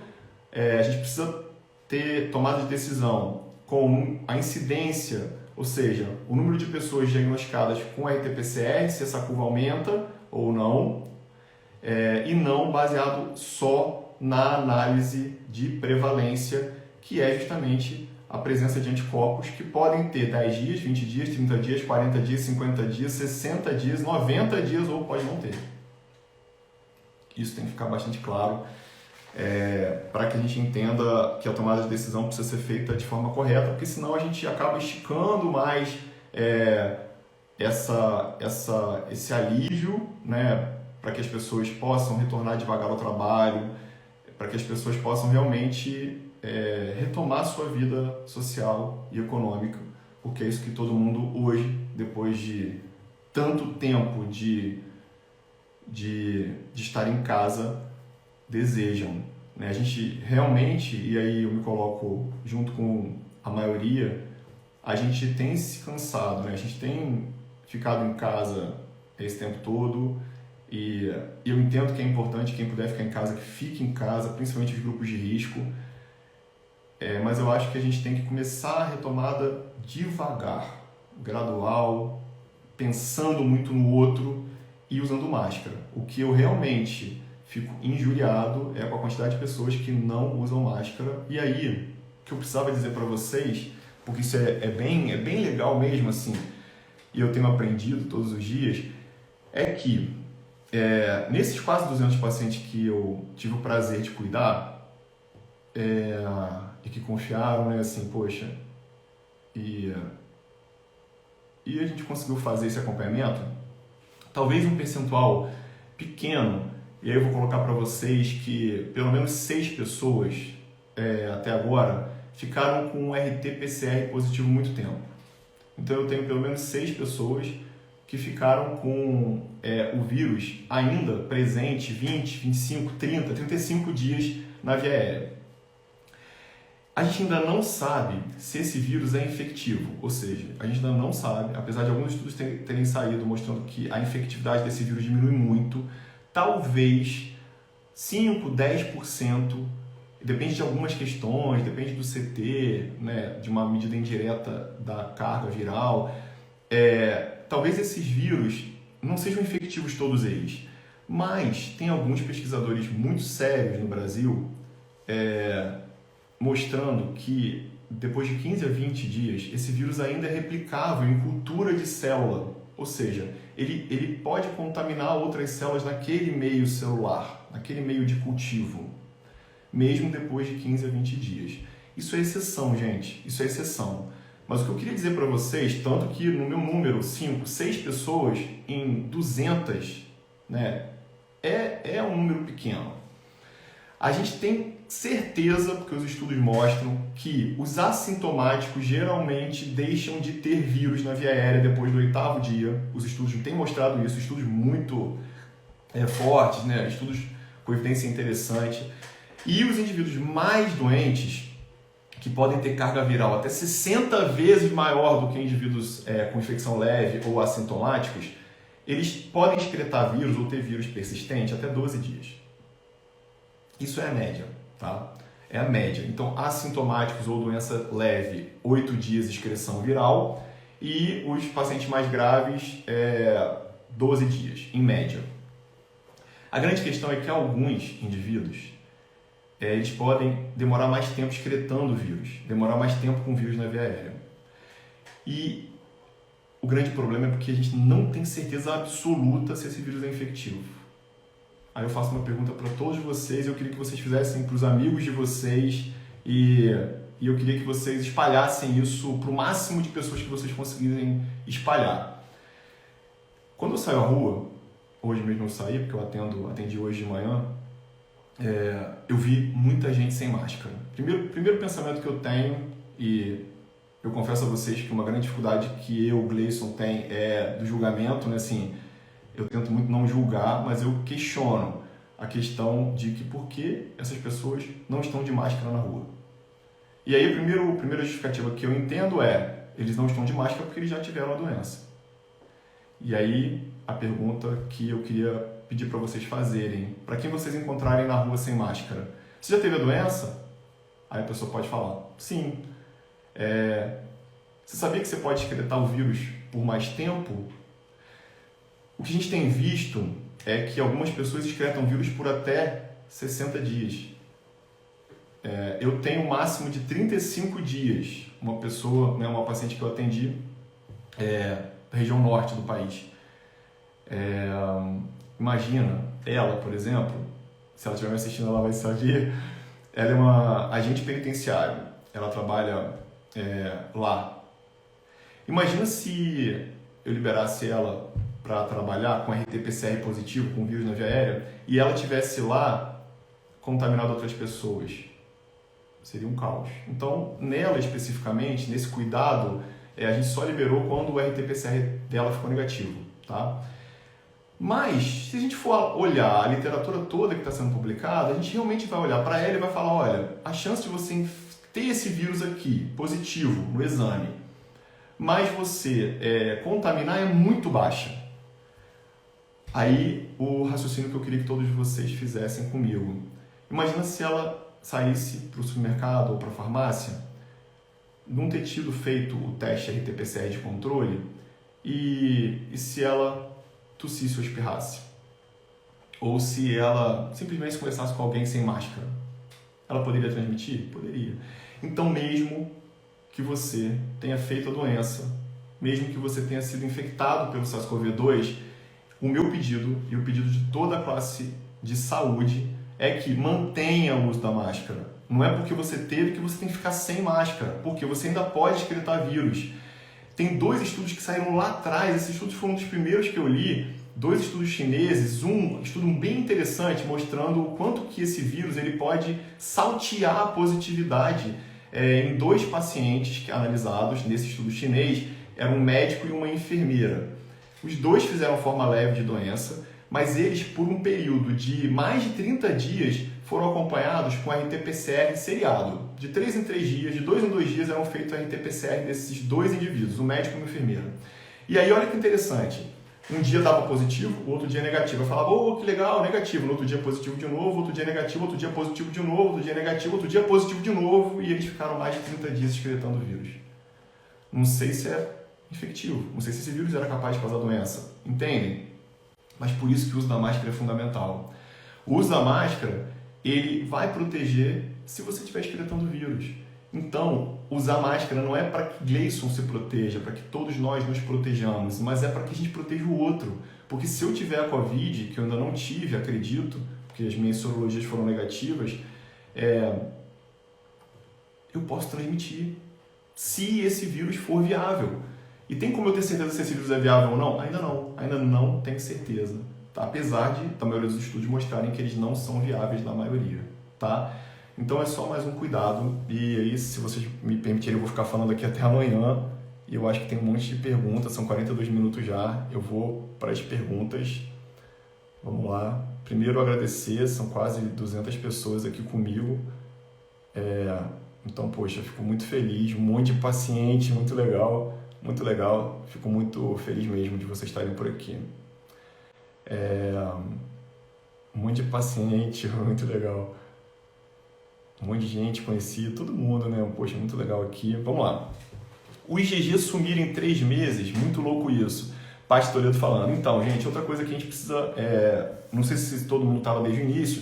Speaker 1: A gente precisa ter tomada de decisão com a incidência, ou seja, o número de pessoas diagnosticadas com RT-PCR, se essa curva aumenta ou não, e não baseado só na análise de prevalência, que é justamente a presença de anticorpos que podem ter 10 dias, 20 dias, 30 dias, 40 dias, 50 dias, 60 dias, 90 dias ou pode não ter. Isso tem que ficar bastante claro. para que a gente entenda que a tomada de decisão precisa ser feita de forma correta, porque senão a gente acaba esticando mais esse alívio, né, para que as pessoas possam retornar devagar ao trabalho, para que as pessoas possam realmente retomar sua vida social e econômica, porque é isso que todo mundo hoje, depois de tanto tempo de estar em casa, desejam. Né? A gente realmente, e aí eu me coloco junto com a maioria, a gente tem se cansado, né? A gente tem ficado em casa esse tempo todo, e eu entendo que é importante quem puder ficar em casa, que fique em casa, principalmente os grupos de risco, mas eu acho que a gente tem que começar a retomada devagar, gradual, pensando muito no outro e usando máscara. O que eu realmente fico injuriado é com a quantidade de pessoas que não usam máscara. E aí, o que eu precisava dizer para vocês, porque isso é bem legal mesmo, assim, e eu tenho aprendido todos os dias, é que nesses quase 200 pacientes que eu tive o prazer de cuidar, e que confiaram, né, assim, poxa, e a gente conseguiu fazer esse acompanhamento, talvez um percentual pequeno, e aí eu vou colocar para vocês que pelo menos 6 pessoas até agora ficaram com um RT-PCR positivo muito tempo. Então eu tenho pelo menos 6 pessoas que ficaram com o vírus ainda presente 20, 25, 30, 35 dias na via aérea. A gente ainda não sabe se esse vírus é infectivo, ou seja, a gente ainda não sabe, apesar de alguns estudos terem saído mostrando que a infectividade desse vírus diminui muito, talvez 5, 10%, depende de algumas questões, depende do CT, né, de uma medida indireta da carga viral, talvez esses vírus não sejam infectivos todos eles, mas tem alguns pesquisadores muito sérios no Brasil mostrando que depois de 15 a 20 dias, esse vírus ainda é replicável em cultura de célula, ou seja, ele pode contaminar outras células naquele meio celular, naquele meio de cultivo, mesmo depois de 15 a 20 dias. Isso é exceção, gente, isso é exceção. Mas o que eu queria dizer para vocês, tanto que no meu número, 5, 6 pessoas em 200, né, é um número pequeno. A gente tem certeza, porque os estudos mostram, que os assintomáticos geralmente deixam de ter vírus na via aérea depois do 8º dia. Os estudos têm mostrado isso, estudos muito fortes, né? Estudos com evidência interessante. E os indivíduos mais doentes, que podem ter carga viral até 60 vezes maior do que indivíduos com infecção leve ou assintomáticos, eles podem excretar vírus ou ter vírus persistente até 12 dias. Isso é a média, tá? É a média. Então, assintomáticos ou doença leve, 8 dias de excreção viral, e os pacientes mais graves, 12 dias, em média. A grande questão é que alguns indivíduos, eles podem demorar mais tempo excretando o vírus, demorar mais tempo com o vírus na via aérea. E o grande problema é porque a gente não tem certeza absoluta se esse vírus é infectivo. Aí eu faço uma pergunta para todos vocês, eu queria que vocês fizessem para os amigos de vocês e eu queria que vocês espalhassem isso para o máximo de pessoas que vocês conseguirem espalhar. Quando eu saio à rua, hoje mesmo eu saí, porque eu atendi hoje de manhã, eu vi muita gente sem máscara. Primeiro pensamento que eu tenho, e eu confesso a vocês que uma grande dificuldade que o Gleison tem é do julgamento, né? Assim, eu tento muito não julgar, mas eu questiono a questão de que por que essas pessoas não estão de máscara na rua. E aí a primeira justificativa que eu entendo eles não estão de máscara porque eles já tiveram a doença. E aí a pergunta que eu queria pedir para vocês fazerem, para quem vocês encontrarem na rua sem máscara, você já teve a doença? Aí a pessoa pode falar, sim. Você sabia que você pode excretar o vírus por mais tempo? O que a gente tem visto é que algumas pessoas excretam vírus por até 60 dias. Eu tenho um máximo de 35 dias. Uma pessoa, né, uma paciente que eu atendi da região norte do país. Imagina, ela, por exemplo, se ela estiver me assistindo, ela vai saber. Ela é uma agente penitenciário. Ela trabalha lá. Imagina se eu liberasse ela para trabalhar com RT-PCR positivo, com vírus na via aérea, e ela estivesse lá contaminando outras pessoas. Seria um caos. Então, nela especificamente, nesse cuidado, a gente só liberou quando o RT-PCR dela ficou negativo, tá? Mas, se a gente for olhar a literatura toda que está sendo publicada, a gente realmente vai olhar para ela e vai falar, olha, a chance de você ter esse vírus aqui, positivo, no exame, mas você contaminar é muito baixa. Aí, o raciocínio que eu queria que todos vocês fizessem comigo. Imagina se ela saísse para o supermercado ou para a farmácia, não ter tido feito o teste RT-PCR de controle e se ela tossisse ou espirrasse. Ou se ela simplesmente conversasse com alguém sem máscara. Ela poderia transmitir? Poderia. Então, mesmo que você tenha feito a doença, mesmo que você tenha sido infectado pelo SARS-CoV-2, o meu pedido e o pedido de toda a classe de saúde é que mantenha o uso da máscara. Não é porque você teve que você tem que ficar sem máscara, porque você ainda pode excretar vírus. Tem 2 estudos que saíram lá atrás, esses estudos foram um dos primeiros que eu li, 2 estudos chineses, um estudo bem interessante mostrando o quanto que esse vírus ele pode saltear a positividade em 2 pacientes analisados nesse estudo chinês, era um médico e uma enfermeira. Os 2 fizeram forma leve de doença, mas eles, por um período de mais de 30 dias, foram acompanhados com RT-PCR seriado. De 3 em 3 dias, de 2 em 2 dias, eram feitos RT-PCR desses 2 indivíduos, o médico e a enfermeira. E aí, olha que interessante. Um dia dava positivo, o outro dia negativo. Eu falava, oh, que legal, negativo. No outro dia positivo de novo, outro dia negativo, outro dia positivo de novo, outro dia negativo, outro dia positivo de novo. E eles ficaram mais de 30 dias excretando o vírus. Não sei se é infectivo, não sei se esse vírus era capaz de causar doença. Entendem? Mas por isso que o uso da máscara é fundamental. O uso da máscara, ele vai proteger se você estiver excretando o vírus. Então, usar máscara não é para que Gleison se proteja, para que todos nós nos protejamos, mas é para que a gente proteja o outro. Porque se eu tiver a Covid, que eu ainda não tive, acredito, porque as minhas sorologias foram negativas, eu posso transmitir, se esse vírus for viável. E tem como eu ter certeza se esse vírus é viável ou não? Ainda não tenho certeza. Tá? Apesar de, da maioria dos estudos mostrarem que eles não são viáveis na maioria. Tá? Então é só mais um cuidado. E aí, se vocês me permitirem, eu vou ficar falando aqui até amanhã. E eu acho que tem um monte de perguntas, são 42 minutos já. Eu vou para as perguntas. Vamos lá. Primeiro, agradecer, são quase 200 pessoas aqui comigo. Então, poxa, fico muito feliz, um monte de paciente, muito legal. Muito legal, fico muito feliz mesmo de vocês estarem por aqui. Um monte de paciente, muito legal. Um monte de gente conhecida, todo mundo, né? Poxa, muito legal aqui. Vamos lá. O IgG sumir em 3 meses, muito louco isso. Paty Toledo falando. Então, gente, outra coisa que a gente precisa... não sei se todo mundo estava desde o início,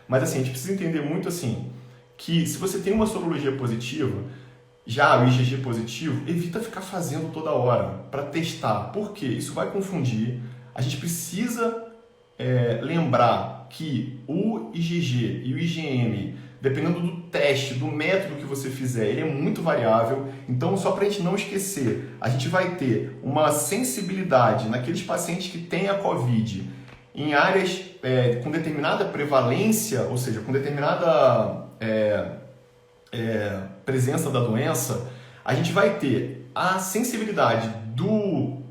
Speaker 1: mas assim, a gente precisa entender muito assim, que se você tem uma sorologia positiva, já o IgG positivo, evita ficar fazendo toda hora para testar. Por quê? Isso vai confundir. A gente precisa lembrar que o IgG e o IgM, dependendo do teste, do método que você fizer, ele é muito variável. Então, só para a gente não esquecer, a gente vai ter uma sensibilidade naqueles pacientes que têm a COVID em áreas com determinada prevalência, ou seja, com determinada presença da doença, a gente vai ter a sensibilidade do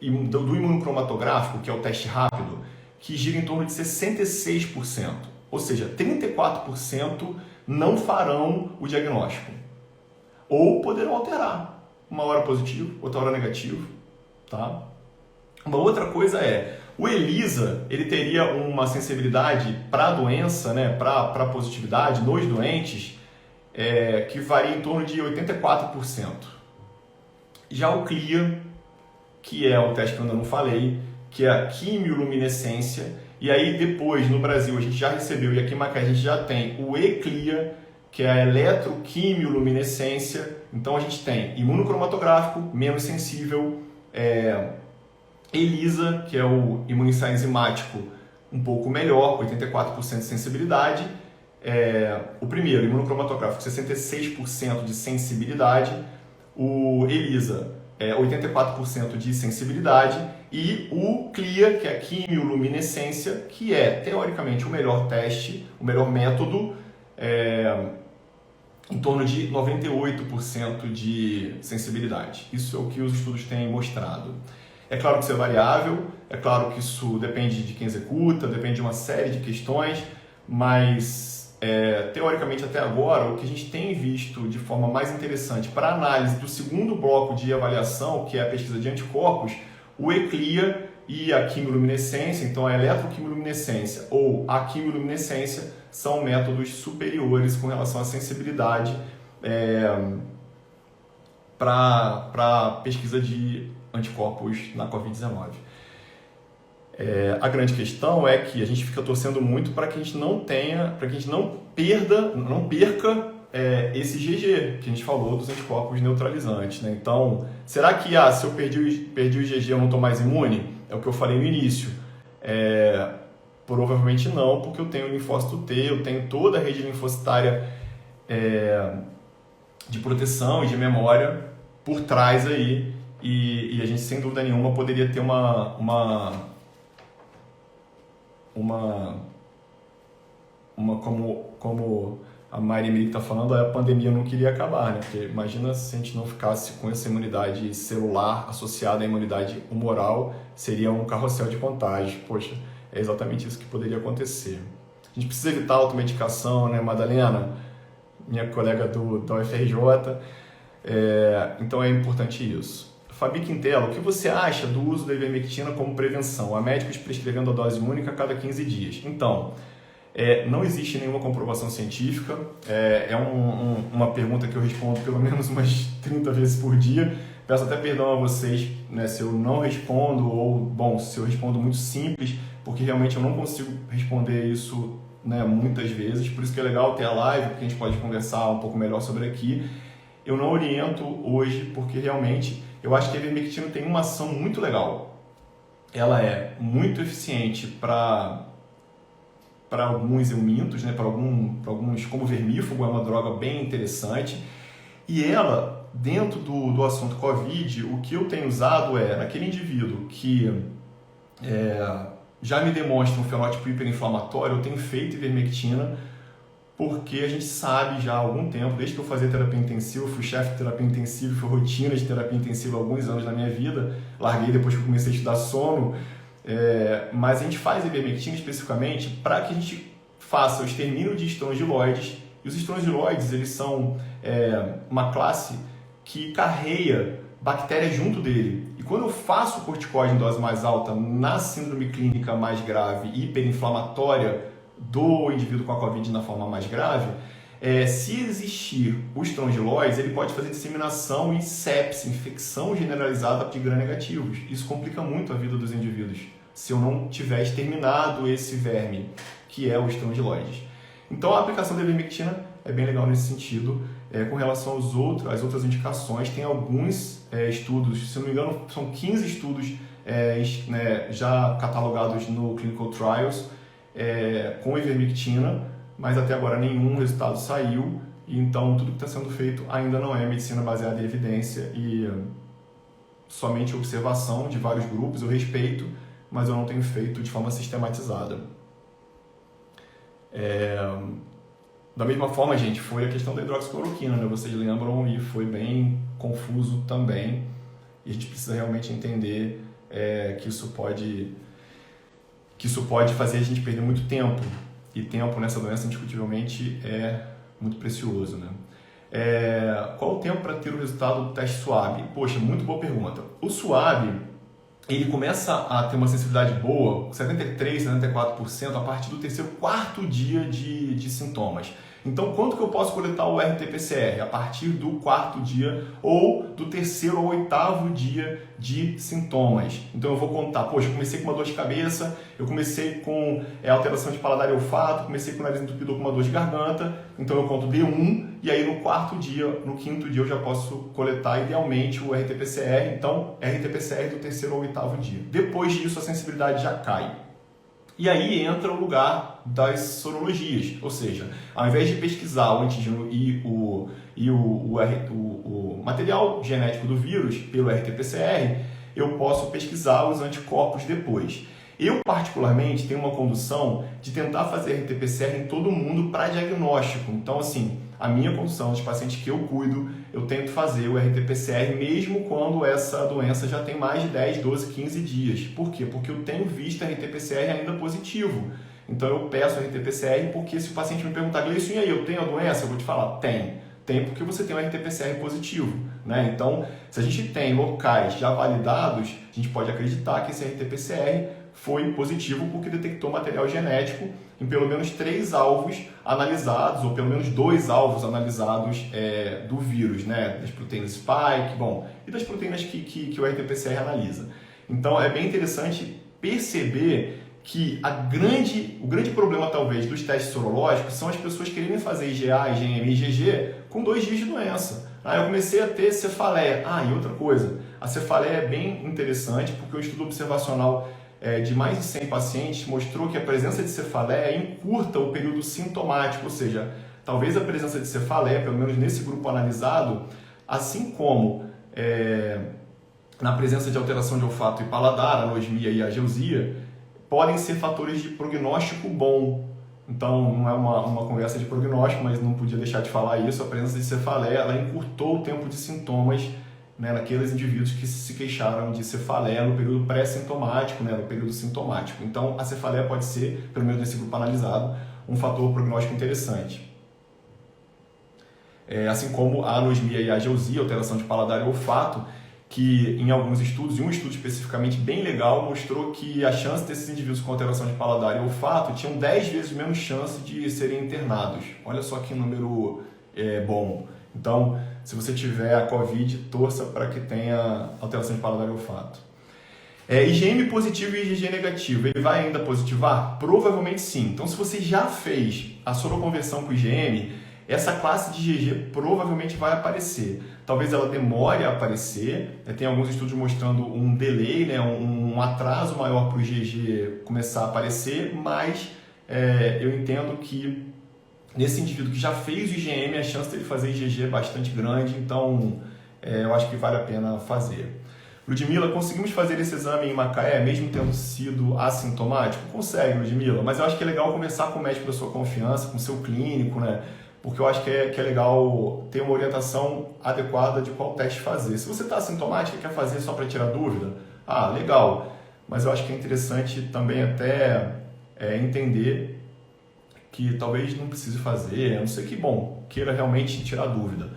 Speaker 1: imunocromatográfico, que é o teste rápido, que gira em torno de 66%. Ou seja, 34% não farão o diagnóstico. Ou poderão alterar. Uma hora positivo, outra hora negativo. Tá? Uma outra coisa o ELISA, ele teria uma sensibilidade para a doença, né, para a positividade nos doentes, que varia em torno de 84%. Já o CLIA, que é o teste que eu ainda não falei, que é a quimioluminescência, e aí depois no Brasil a gente já recebeu, e aqui em Macaé a gente já tem o ECLIA, que é a eletroquimioluminescência. Então a gente tem imunocromatográfico, menos sensível, ELISA, que é o imunoensaio enzimático, um pouco melhor, 84% de sensibilidade. O primeiro, imunocromatográfico, 66% de sensibilidade. O ELISA, 84% de sensibilidade. E o CLIA, que é a quimioluminescência, que é, teoricamente, o melhor teste, o melhor método, em torno de 98% de sensibilidade. Isso é o que os estudos têm mostrado. É claro que isso é variável, é claro que isso depende de quem executa, depende de uma série de questões, mas teoricamente até agora o que a gente tem visto de forma mais interessante para análise do segundo bloco de avaliação, que é a pesquisa de anticorpos, o ECLIA e a quimioluminescência, então a eletroquimioluminescência ou a quimioluminescência, são métodos superiores com relação à sensibilidade para pesquisa de anticorpos na Covid-19. A grande questão é que a gente fica torcendo muito para que a gente não perca esse GG que a gente falou dos anticorpos neutralizantes, né? Então, será que se eu perdi o GG eu não estou mais imune? É o que eu falei no início. Provavelmente não, porque eu tenho o linfócito T, eu tenho toda a rede linfocitária de proteção e de memória por trás aí, e a gente sem dúvida nenhuma poderia ter como a Mari Emily está falando, a pandemia não queria acabar, né? Porque imagina se a gente não ficasse com essa imunidade celular associada à imunidade humoral, seria um carrossel de contágio. Poxa, é exatamente isso que poderia acontecer. A gente precisa evitar a automedicação, né, Madalena? Minha colega da UFRJ. Então é importante isso. Fabi Quintela, o que você acha do uso da ivermectina como prevenção? Há médicos prescrevendo a dose única a cada 15 dias. Então, não existe nenhuma comprovação científica. Uma pergunta que eu respondo pelo menos umas 30 vezes por dia. Peço até perdão a vocês, né, se eu não respondo ou, se eu respondo muito simples, porque realmente eu não consigo responder isso, né, muitas vezes. Por isso que é legal ter a live, porque a gente pode conversar um pouco melhor sobre aqui. Eu não oriento hoje, porque realmente eu acho que a ivermectina tem uma ação muito legal. Ela é muito eficiente para alguns eumintos, né, para alguns, como vermífugo, é uma droga bem interessante. E ela, dentro do assunto Covid, o que eu tenho usado naquele indivíduo que já me demonstra um fenótipo hiperinflamatório, eu tenho feito ivermectina, porque a gente sabe já há algum tempo, desde que eu fazia terapia intensiva, eu fui chefe de terapia intensiva, fui rotina de terapia intensiva há alguns anos na minha vida, larguei depois que eu comecei a estudar sono, mas a gente faz ivermectina especificamente para que a gente faça o extermínio de estrongiloides, e os estrongiloides, eles são uma classe que carrega bactérias junto dele. E quando eu faço o corticoide em dose mais alta na síndrome clínica mais grave e hiperinflamatória do indivíduo com a Covid na forma mais grave, se existir o estrongiloides, ele pode fazer disseminação e sepse, infecção generalizada de gram-negativos. Isso complica muito a vida dos indivíduos, se eu não tiver exterminado esse verme, que é o estrongiloides. Então a aplicação da ivermectina é bem legal nesse sentido. Com relação às outras indicações, tem alguns estudos, se não me engano, são 15 estudos já catalogados no Clinical Trials com ivermectina, mas até agora nenhum resultado saiu, e então tudo que está sendo feito ainda não é medicina baseada em evidência e somente observação de vários grupos. Eu respeito, mas eu não tenho feito de forma sistematizada. Da mesma forma, gente, foi a questão da hidroxicloroquina, né? Vocês lembram, e foi bem confuso também, e a gente precisa realmente entender que isso pode fazer a gente perder muito tempo, e tempo nessa doença indiscutivelmente é muito precioso, né? Qual o tempo para ter o resultado do teste SWAB? Poxa, muito boa pergunta. O SWAB, ele começa a ter uma sensibilidade boa, 73%, 74%, a partir do terceiro, quarto dia de sintomas. Então, quanto que eu posso coletar o RT-PCR? A partir do quarto dia ou do terceiro ou oitavo dia de sintomas. Então, eu vou contar, poxa, eu comecei com uma dor de cabeça, eu comecei com alteração de paladar e olfato, comecei com o nariz entupido com uma dor de garganta, então eu conto D1, e aí no quarto dia, no quinto dia eu já posso coletar idealmente o RT-PCR, então RT-PCR do terceiro ou oitavo dia. Depois disso a sensibilidade já cai. E aí entra o lugar das sorologias, ou seja, ao invés de pesquisar o antígeno e o material genético do vírus pelo RT-PCR, eu posso pesquisar os anticorpos depois. Eu, particularmente, tenho uma condução de tentar fazer RT-PCR em todo mundo para diagnóstico. Então, assim, a minha condução dos pacientes que eu cuido, eu tento fazer o RT-PCR mesmo quando essa doença já tem mais de 10, 12, 15 dias. Por quê? Porque eu tenho visto RT-PCR ainda positivo. Então, eu peço RT-PCR porque se o paciente me perguntar, Gleison, e aí, eu tenho a doença? Eu vou te falar, tem. Tem porque você tem um RT-PCR positivo, né? Então, se a gente tem locais já validados, a gente pode acreditar que esse RT-PCR foi positivo porque detectou material genético em pelo menos 3 alvos analisados, ou pelo menos 2 alvos analisados do vírus, né? Das proteínas spike, e das proteínas que o RT-PCR analisa. Então, é bem interessante perceber que o grande problema, talvez, dos testes sorológicos são as pessoas quererem fazer IgA, IgM e IgG com 2 dias de doença. Eu comecei a ter cefaleia. E outra coisa, a cefaleia é bem interessante porque o estudo observacional de mais de 100 pacientes mostrou que a presença de cefaleia encurta o período sintomático, ou seja, talvez a presença de cefaleia, pelo menos nesse grupo analisado, assim como na presença de alteração de olfato e paladar, anosmia e ageusia, podem ser fatores de prognóstico bom. Então, não é uma conversa de prognóstico, mas não podia deixar de falar isso. A presença de cefaleia, ela encurtou o tempo de sintomas, né, naqueles indivíduos que se queixaram de cefaleia no período pré-sintomático, né, no período sintomático. Então, a cefaleia pode ser, pelo menos nesse grupo analisado, um fator prognóstico interessante. Assim como a anosmia e a ageusia, alteração de paladar e olfato, que em alguns estudos, e um estudo especificamente bem legal, mostrou que a chance desses indivíduos com alteração de paladar e olfato tinham 10 vezes menos chance de serem internados. Olha só que número bom. Então, se você tiver a COVID, torça para que tenha alteração de paladar e olfato. IgM positivo e IgG negativo, ele vai ainda positivar? Provavelmente sim. Então, se você já fez a soroconversão com IgM, essa classe de IgG provavelmente vai aparecer. Talvez ela demore a aparecer, tem alguns estudos mostrando um delay, né, um atraso maior para o IgG começar a aparecer, mas eu entendo que nesse indivíduo que já fez o IgM, a chance dele fazer IgG é bastante grande, então eu acho que vale a pena fazer. Ludmila, conseguimos fazer esse exame em Macaé, mesmo tendo sido assintomático? Consegue, Ludmila, mas eu acho que é legal conversar com o médico da sua confiança, com o seu clínico, né? Porque eu acho que é legal ter uma orientação adequada de qual teste fazer. Se você está assintomático e quer fazer só para tirar dúvida, legal, mas eu acho que é interessante também até entender que talvez não precise fazer, a não ser que, queira realmente tirar dúvida.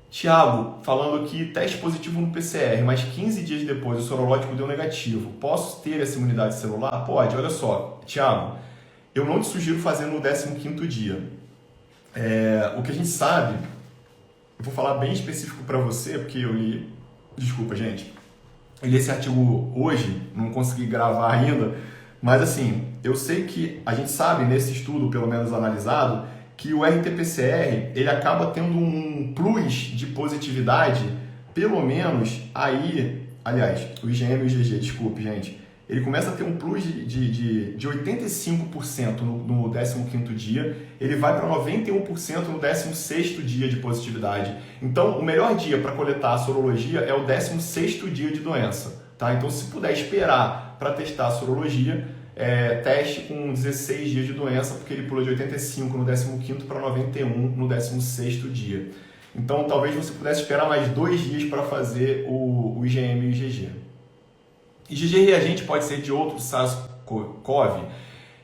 Speaker 1: Tiago, falando aqui, teste positivo no PCR, mas 15 dias depois o sorológico deu negativo. Posso ter essa imunidade celular? Pode, olha só. Tiago, eu não te sugiro fazer no 15º dia. O que a gente sabe, eu vou falar bem específico para você, porque eu li, desculpa gente, eu li esse artigo hoje, não consegui gravar ainda, mas assim, eu sei que a gente sabe nesse estudo, pelo menos analisado, que o RT-PCR ele acaba tendo um plus de positividade, pelo menos aí, aliás, o IgM e o IgG, desculpe gente, ele começa a ter um plus de 85% no 15º dia, ele vai para 91% no 16º dia de positividade. Então, o melhor dia para coletar a sorologia é o 16º dia de doença. Tá? Então, se puder esperar para testar a sorologia, teste com 16 dias de doença, porque ele pula de 85 no 15º para 91 no 16º dia. Então, talvez você pudesse esperar mais 2 dias para fazer o IgM e o IgG. IgG reagente pode ser de outro SARS-CoV?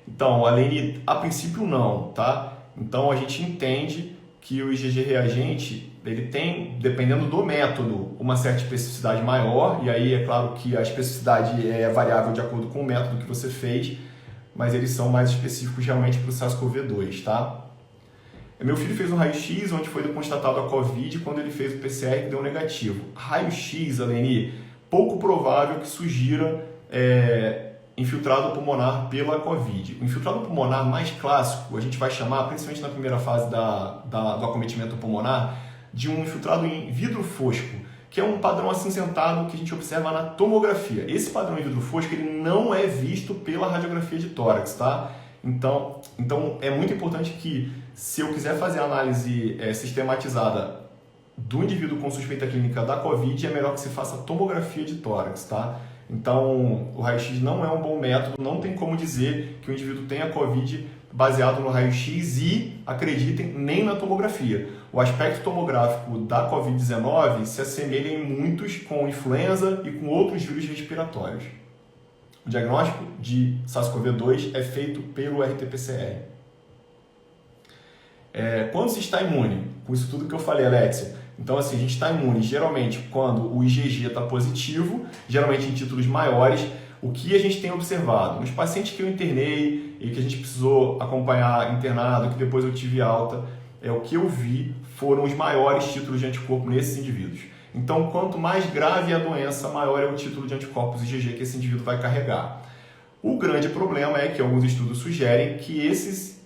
Speaker 1: Então, Alene, a princípio não, tá? Então, a gente entende que o IgG reagente, ele tem, dependendo do método, uma certa especificidade maior, e aí é claro que a especificidade é variável de acordo com o método que você fez, mas eles são mais específicos realmente para o SARS-CoV-2, tá? Meu filho fez um raio-x onde foi constatado a COVID quando ele fez o PCR que deu negativo. Raio-x, Alene, pouco provável que sugira infiltrado pulmonar pela COVID. O infiltrado pulmonar mais clássico, a gente vai chamar, principalmente na primeira fase do acometimento pulmonar, de um infiltrado em vidro fosco. que é um padrão acinzentado que a gente observa na tomografia. Esse padrão em vidro fosco ele não é visto pela radiografia de tórax, tá? Então é muito importante que, se eu quiser fazer a análise sistematizada do indivíduo com suspeita clínica da COVID, é melhor que se faça tomografia de tórax, tá? Então, o raio-x não é um bom método, não tem como dizer que o indivíduo tenha COVID baseado no raio-x e, acreditem, nem na tomografia. O aspecto tomográfico da COVID-19 se assemelha em muitos com influenza e com outros vírus respiratórios. O diagnóstico de SARS-CoV-2 é feito pelo RT-PCR. Quando se está imune, com isso tudo que eu falei, Alexia, então assim, a gente está imune geralmente quando o IgG está positivo, geralmente em títulos maiores. O que a gente tem observado? Nos pacientes que eu internei e que a gente precisou acompanhar internado, que depois eu tive alta, o que eu vi foram os maiores títulos de anticorpo nesses indivíduos. Então, quanto mais grave é a doença, maior é o título de anticorpos IgG que esse indivíduo vai carregar. O grande problema é que alguns estudos sugerem que esses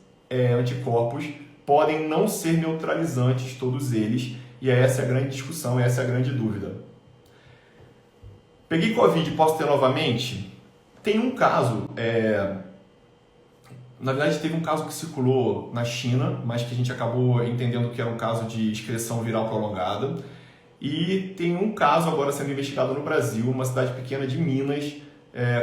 Speaker 1: anticorpos podem não ser neutralizantes, todos eles, e essa é a grande discussão, essa é a grande dúvida. Peguei Covid e posso ter novamente? Tem um caso, na verdade teve um caso que circulou na China, mas que a gente acabou entendendo que era um caso de excreção viral prolongada. E tem um caso agora sendo investigado no Brasil, uma cidade pequena de Minas,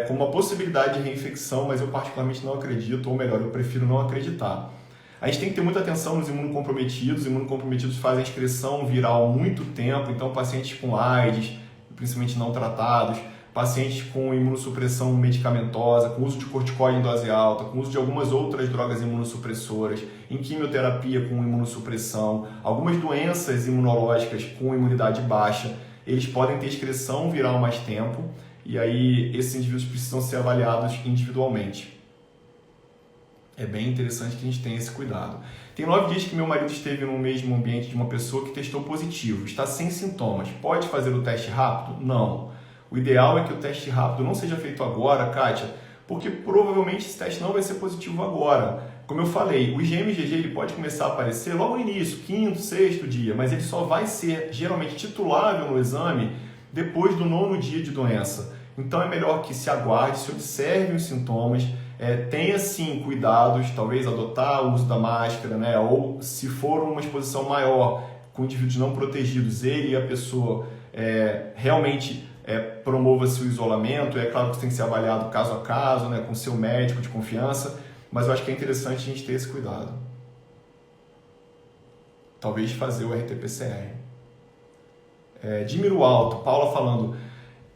Speaker 1: com uma possibilidade de reinfecção, mas eu particularmente não acredito, ou melhor, eu prefiro não acreditar. A gente tem que ter muita atenção nos imunocomprometidos. Os imunocomprometidos fazem excreção viral há muito tempo, então pacientes com AIDS, principalmente não tratados, pacientes com imunossupressão medicamentosa, com uso de corticoide em dose alta, com uso de algumas outras drogas imunossupressoras, em quimioterapia com imunossupressão, algumas doenças imunológicas com imunidade baixa, eles podem ter excreção viral há mais tempo, e aí esses indivíduos precisam ser avaliados individualmente. É bem interessante que a gente tenha esse cuidado. Tem 9 dias que meu marido esteve no mesmo ambiente de uma pessoa que testou positivo, está sem sintomas. Pode fazer o teste rápido? Não. O ideal é que o teste rápido não seja feito agora, Kátia, porque provavelmente esse teste não vai ser positivo agora. Como eu falei, o IgM-IgG ele pode começar a aparecer logo no início, 5º, 6º dia, mas ele só vai ser geralmente titulável no exame depois do 9º dia de doença. Então é melhor que se aguarde, se observe os sintomas, tenha sim cuidados, talvez adotar o uso da máscara, né? Ou se for uma exposição maior com indivíduos não protegidos, ele e a pessoa realmente promova-se o isolamento. É claro que isso tem que ser avaliado caso a caso, né? Com seu médico de confiança, mas eu acho que é interessante a gente ter esse cuidado. Talvez fazer o RT-PCR. Dímero alto, Paula falando...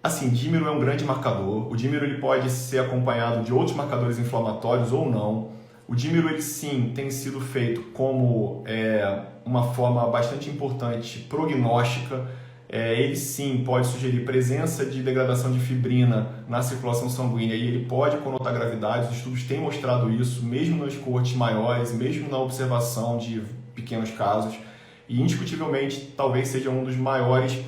Speaker 1: Assim, dímero é um grande marcador. O dímero ele pode ser acompanhado de outros marcadores inflamatórios ou não. O dímero ele sim tem sido feito como uma forma bastante importante prognóstica. Ele sim pode sugerir presença de degradação de fibrina na circulação sanguínea e ele pode conotar gravidade. Os estudos têm mostrado isso, mesmo nas coortes maiores, mesmo na observação de pequenos casos. E indiscutivelmente talvez seja um dos maiores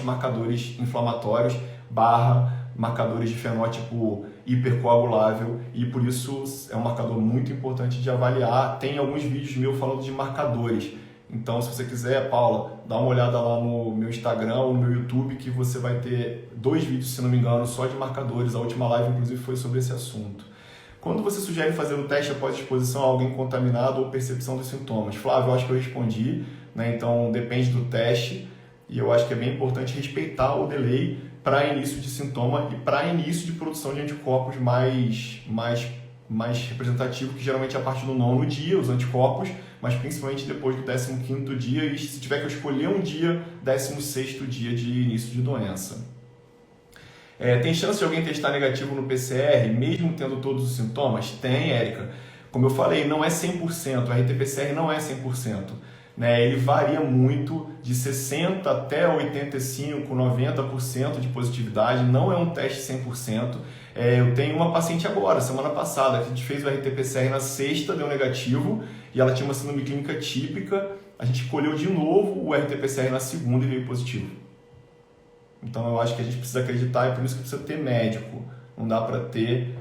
Speaker 1: marcadores inflamatórios / marcadores de fenótipo hipercoagulável, e por isso é um marcador muito importante de avaliar. Tem alguns vídeos meus falando de marcadores, então se você quiser, Paula, dá uma olhada lá no meu Instagram ou no meu YouTube, que você vai ter 2 vídeos, se não me engano, só de marcadores. A última live inclusive foi sobre esse assunto. Quando você sugere fazer o teste após exposição a alguém contaminado ou percepção dos sintomas? Flávio, eu acho que eu respondi, né? Então depende do teste, e eu acho que é bem importante respeitar o delay para início de sintoma e para início de produção de anticorpos mais representativo, que geralmente é a partir do 9º dia, os anticorpos, mas principalmente depois do 15º dia, e se tiver que escolher um dia, 16º dia de início de doença. Tem chance de alguém testar negativo no PCR, mesmo tendo todos os sintomas? Tem, Érica. Como eu falei, não é 100%, o RT-PCR não é 100%. Né? Ele varia muito, de 60% até 85%, 90% de positividade, não é um teste 100%. Eu tenho uma paciente agora, semana passada, que a gente fez o RT-PCR na sexta, deu negativo, e ela tinha uma síndrome clínica típica. A gente colheu de novo o RT-PCR na segunda e veio positivo. Então eu acho que a gente precisa acreditar, e por isso que precisa ter médico. Não dá para ter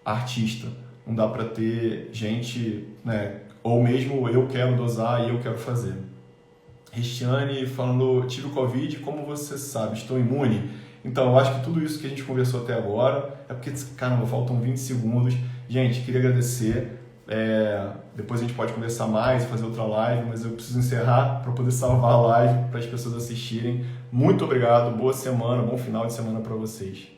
Speaker 1: artista, não dá para ter gente, né? Ou mesmo eu quero dosar e eu quero fazer. Cristiane falando, tive o Covid, como você sabe, estou imune. Então, eu acho que tudo isso que a gente conversou até agora é porque, caramba, faltam 20 segundos. Gente, queria agradecer. Depois a gente pode conversar mais, fazer outra live, mas eu preciso encerrar para poder salvar a live, para as pessoas assistirem. Muito obrigado, boa semana, bom final de semana para vocês.